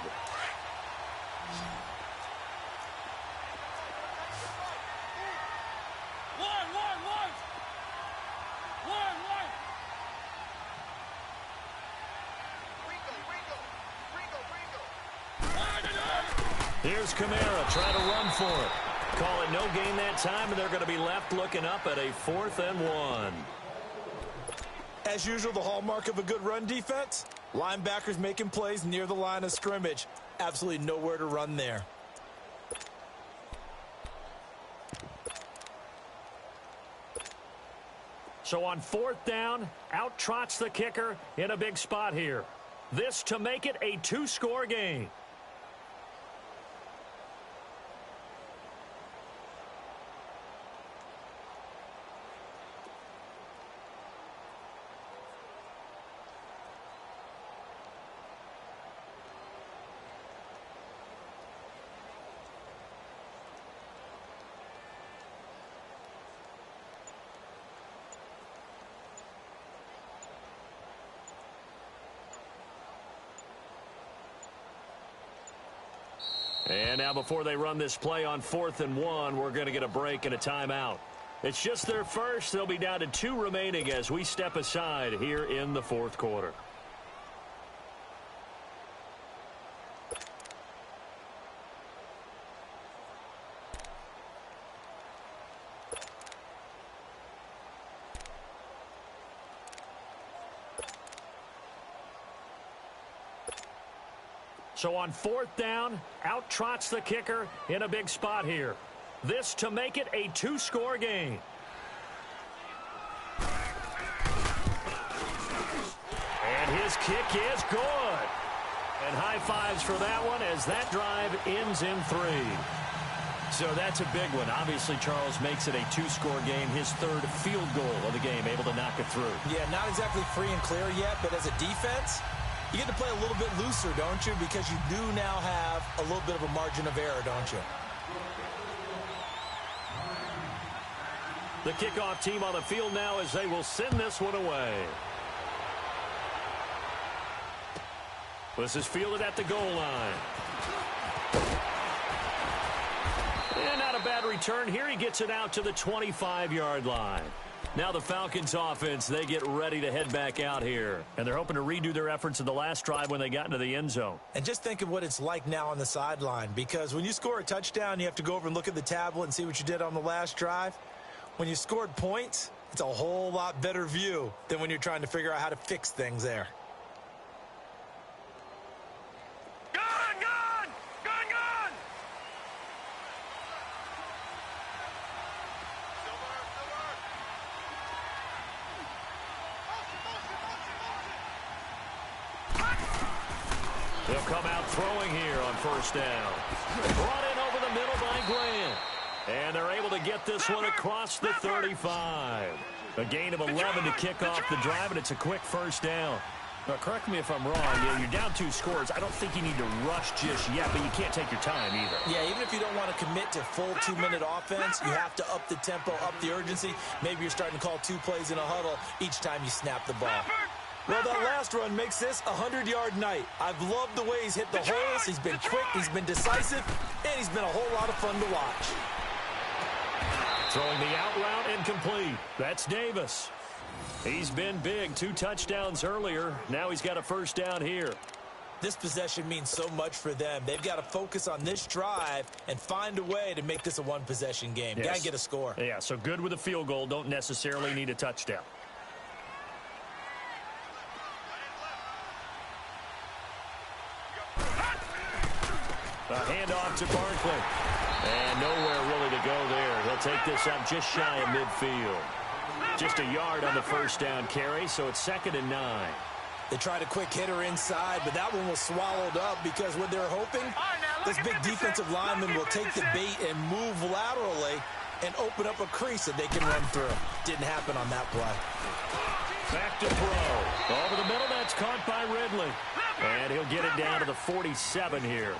Here's Kamara trying to run for it. Call it no gain that time, and they're going to be left looking up at a 4th and 1. As usual, the hallmark of a good run defense, linebackers making plays near the line of scrimmage. Absolutely nowhere to run there. So on 4th down, out trots the kicker in a big spot here. This to make it a 2-score game. And now before they run this play on 4th and 1, we're going to get a break and a timeout. It's just their first. They'll be down to 2 remaining as we step aside here in the 4th quarter. So on 4th down, out trots the kicker in a big spot here. This to make it a 2-score game. And his kick is good. And high fives for that one as that drive ends in 3. So that's a big one. Obviously, Charles makes it a 2-score game. His 3rd field goal of the game, able to knock it through. Yeah, not exactly free and clear yet, but as a defense, you get to play a little bit looser, don't you? Because you do now have a little bit of a margin of error, don't you? The kickoff team on the field now as they will send this one away. This is fielded at the goal line. And not a bad return here. He gets it out to the 25-yard line. Now the Falcons offense, they get ready to head back out here. And they're hoping to redo their efforts in the last drive when they got into the end zone. And just think of what it's like now on the sideline. Because when you score a touchdown, you have to go over and look at the tablet and see what you did on the last drive. When you scored points, it's a whole lot better view than when you're trying to figure out how to fix things there. They'll come out throwing here on first down. Brought in over the middle by Grant. And they're able to get this one across the 35. A gain of 11 to kick off the drive, and it's a quick first down. Now, correct me if I'm wrong. You're down 2 scores. I don't think you need to rush just yet, but you can't take your time either. Yeah, even if you don't want to commit to full 2-minute offense, you have to up the tempo, up the urgency. Maybe you're starting to call 2 plays in a huddle each time you snap the ball. Well, that last run makes this a 100-yard night. I've loved the way he's hit the holes. He's been quick, he's been decisive, and he's been a whole lot of fun to watch. Throwing the out route incomplete. That's Davis. He's been big. 2 touchdowns earlier. Now he's got a first down here. This possession means so much for them. They've got to focus on this drive and find a way to make this a one-possession game. Yes. Got to get a score. Yeah, so good with a field goal. Don't necessarily need a touchdown. A handoff to Barkley. And nowhere really to go there. He'll take this up just shy of midfield. Just a yard on the first down carry, so it's 2nd and 9. They tried a quick hitter inside, but that one was swallowed up because what they're hoping, this big defensive lineman will take the bait and move laterally and open up a crease that they can run through. Didn't happen on that play. Back to throw. Over the middle, that's caught by Ridley. And he'll get it down to the 47 here.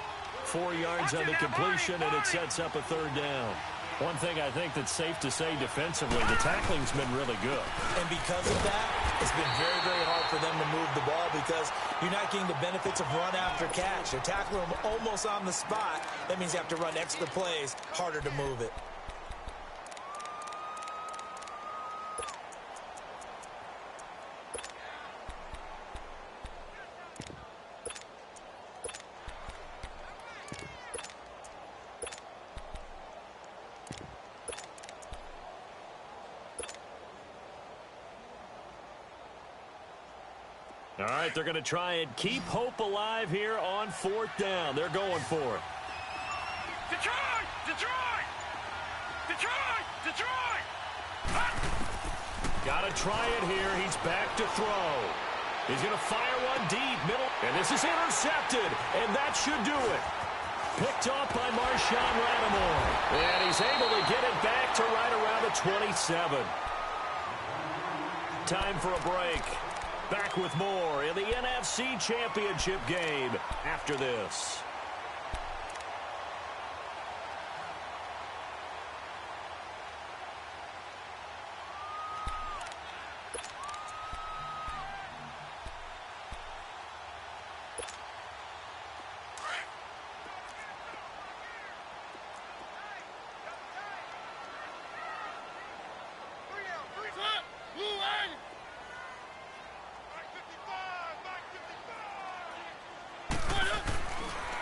4 yards on the completion, and it sets up a 3rd down. One thing I think that's safe to say defensively, the tackling's been really good. And because of that, it's been very, very hard for them to move the ball because you're not getting the benefits of run after catch. They're tackling them almost on the spot. That means you have to run extra plays, harder to move it. All right, they're going to try and keep hope alive here on 4th down. They're going for it. Detroit! Detroit! Detroit! Detroit! Got to try it here. He's back to throw. He's going to fire one deep, middle. And this is intercepted, and that should do it. Picked off by Marshawn Lattimore. And he's able to get it back to right around the 27. Time for a break. Back with more in the NFC Championship game after this.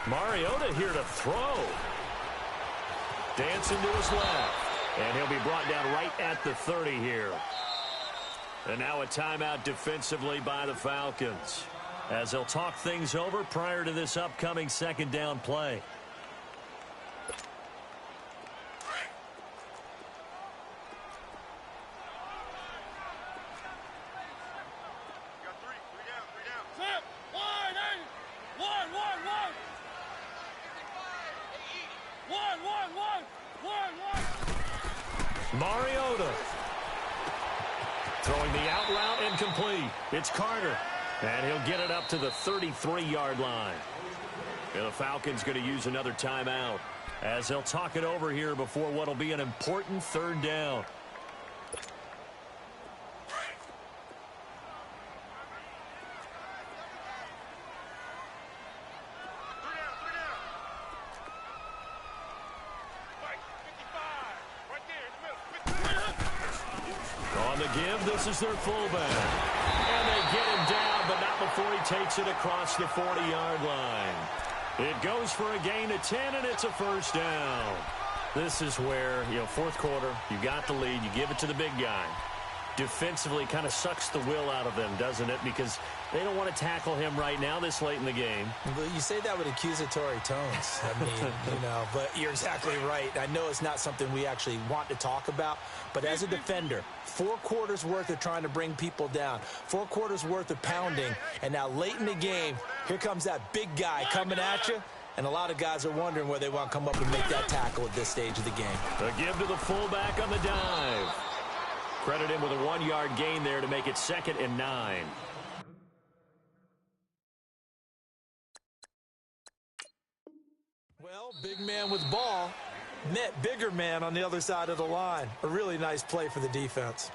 Mariota here to throw. Dancing to his left. And he'll be brought down right at the 30 here. And now a timeout defensively by the Falcons, as they'll talk things over prior to this upcoming 2nd down play. Mariota throwing the out route incomplete. It's Carter, and he'll get it up to the 33-yard line. And the Falcons going to use another timeout as they'll talk it over here before what will be an important 3rd down. This is their fullback. And they get him down, but not before he takes it across the 40-yard line. It goes for a gain of 10, and it's a 1st down. This is where, 4th quarter, you got the lead. You give it to the big guy. defensively kind of sucks the will out of them, doesn't it? Because they don't want to tackle him right now this late in the game. Well, you say that with accusatory tones. I mean, but you're exactly right. I know it's not something we actually want to talk about, but as a defender, 4 quarters worth of trying to bring people down, 4 quarters worth of pounding, and now late in the game, here comes that big guy coming at you. And a lot of guys are wondering where they want to come up and make that tackle at this stage of the game. A give to the fullback on the dive. Credit him with a 1-yard gain there to make it 2nd and 9. Well, big man with ball met bigger man on the other side of the line. A really nice play for the defense.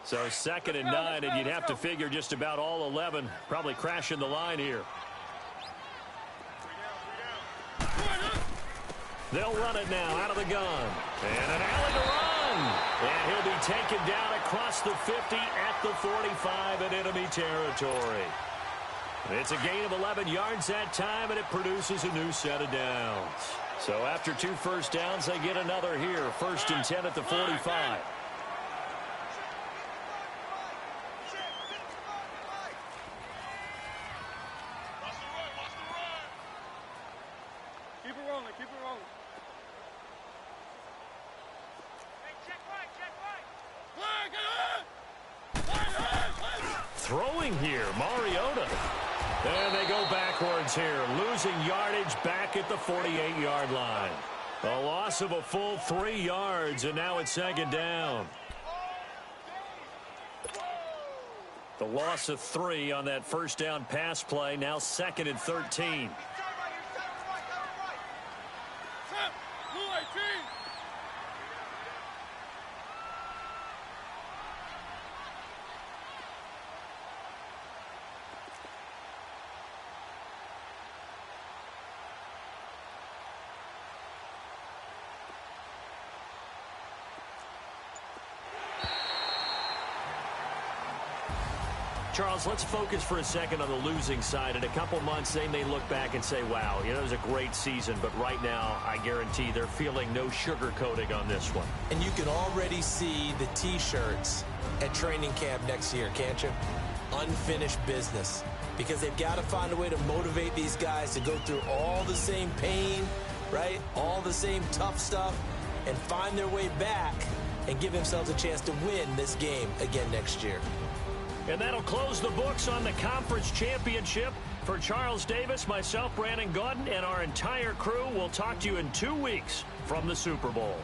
So 2nd and 9, and you'd have to figure just about all 11 probably crashing the line here. They'll run it now out of the gun. And an alley to run. And he'll be taken down across the 50 at the 45 in enemy territory. It's a gain of 11 yards that time, and it produces a new set of downs. So after 2 first downs, they get another here. 1st and 10 at the 45. Throwing here, Mariota. And they go backwards here, losing yardage back at the 48-yard line. A loss of a full 3 yards, and now it's 2nd down. The loss of 3 on that first down pass play, now 2nd and 13. Charles, let's focus for a second on the losing side. In a couple months, they may look back and say, wow, it was a great season. But right now, I guarantee they're feeling no sugarcoating on this one. And you can already see the T-shirts at training camp next year, can't you? Unfinished business. Because they've got to find a way to motivate these guys to go through all the same pain, right? All the same tough stuff, and find their way back and give themselves a chance to win this game again next year. And that'll close the books on the conference championship. For Charles Davis, myself, Brandon Gaudin, and our entire crew, we'll talk to you in 2 weeks from the Super Bowl.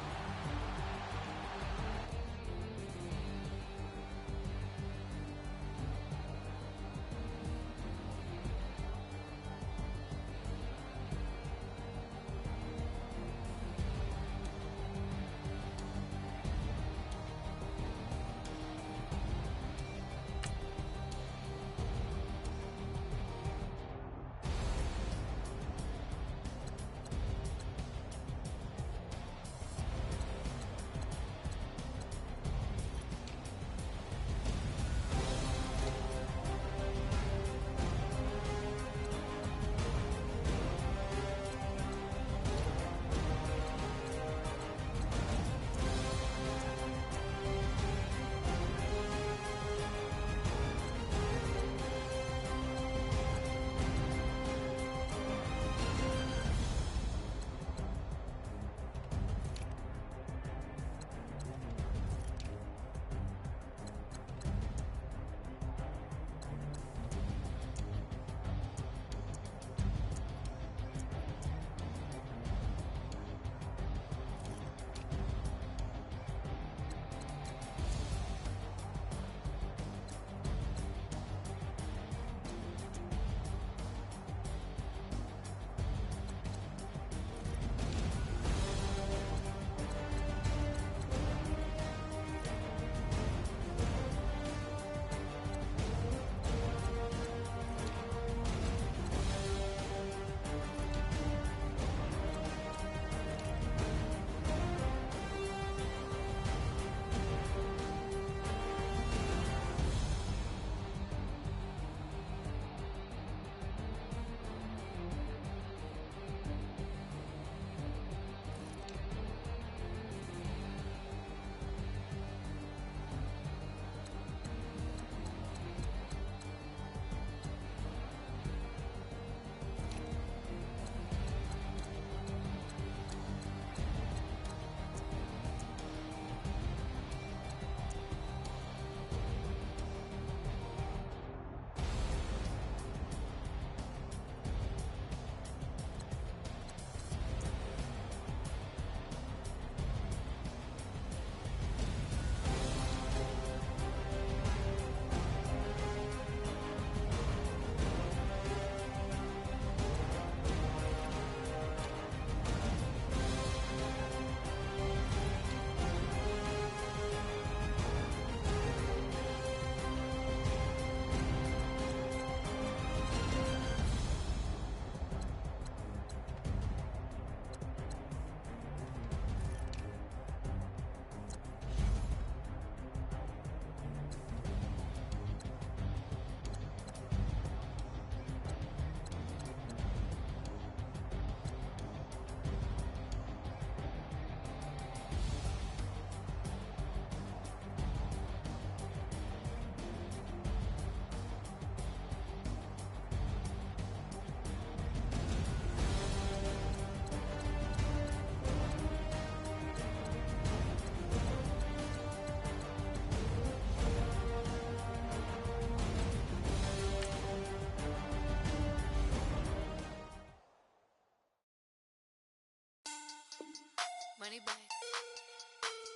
money bag,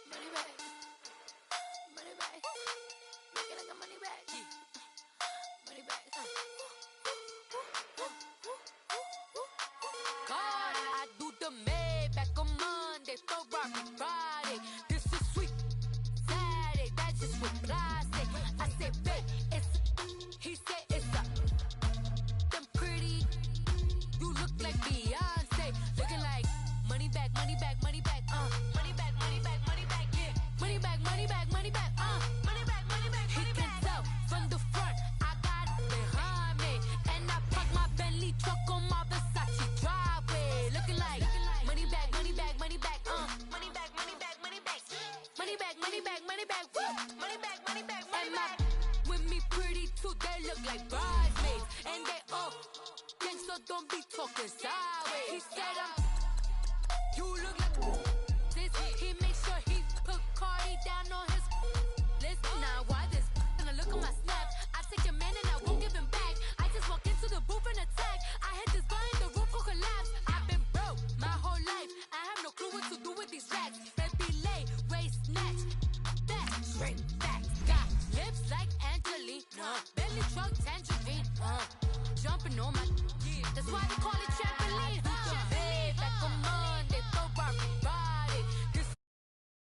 money bag, money bag. Looking like a money bag, money bag. God, I do the Maybach on Monday, Ferrari Friday. This is sweet Saturday, that's just what I say. I say, babe, it's. He said it's a. Them pretty. You look like Beyonce, looking like money back, money back, money back, money back, money back, money back, yeah, money back, money back, money back, money back, money back. He can tell from the front, I got it behind me, and I park my Bentley truck on my Versace driveway, looking like money back, money back, money back, money back, money back, money back, money back, money back, money back, money back, money back, money back. With me pretty too, they look like bridesmaids, and they all. So don't be talking sideways. He said you look like this. He make sure he put Cardi down on his list. Now why this? Gonna look at my snap. I take your man and I won't give him back. I just walk into the booth and attack. I hit this bar and the roof will collapse. I've been broke my whole life. I have no clue what to do with these racks. Baby lay, waist snatch, back, straight back. Got lips like Angelina, belly truck tangerine, jumping on my. That's why they call it trampoline. Back on Monday, Ferrari.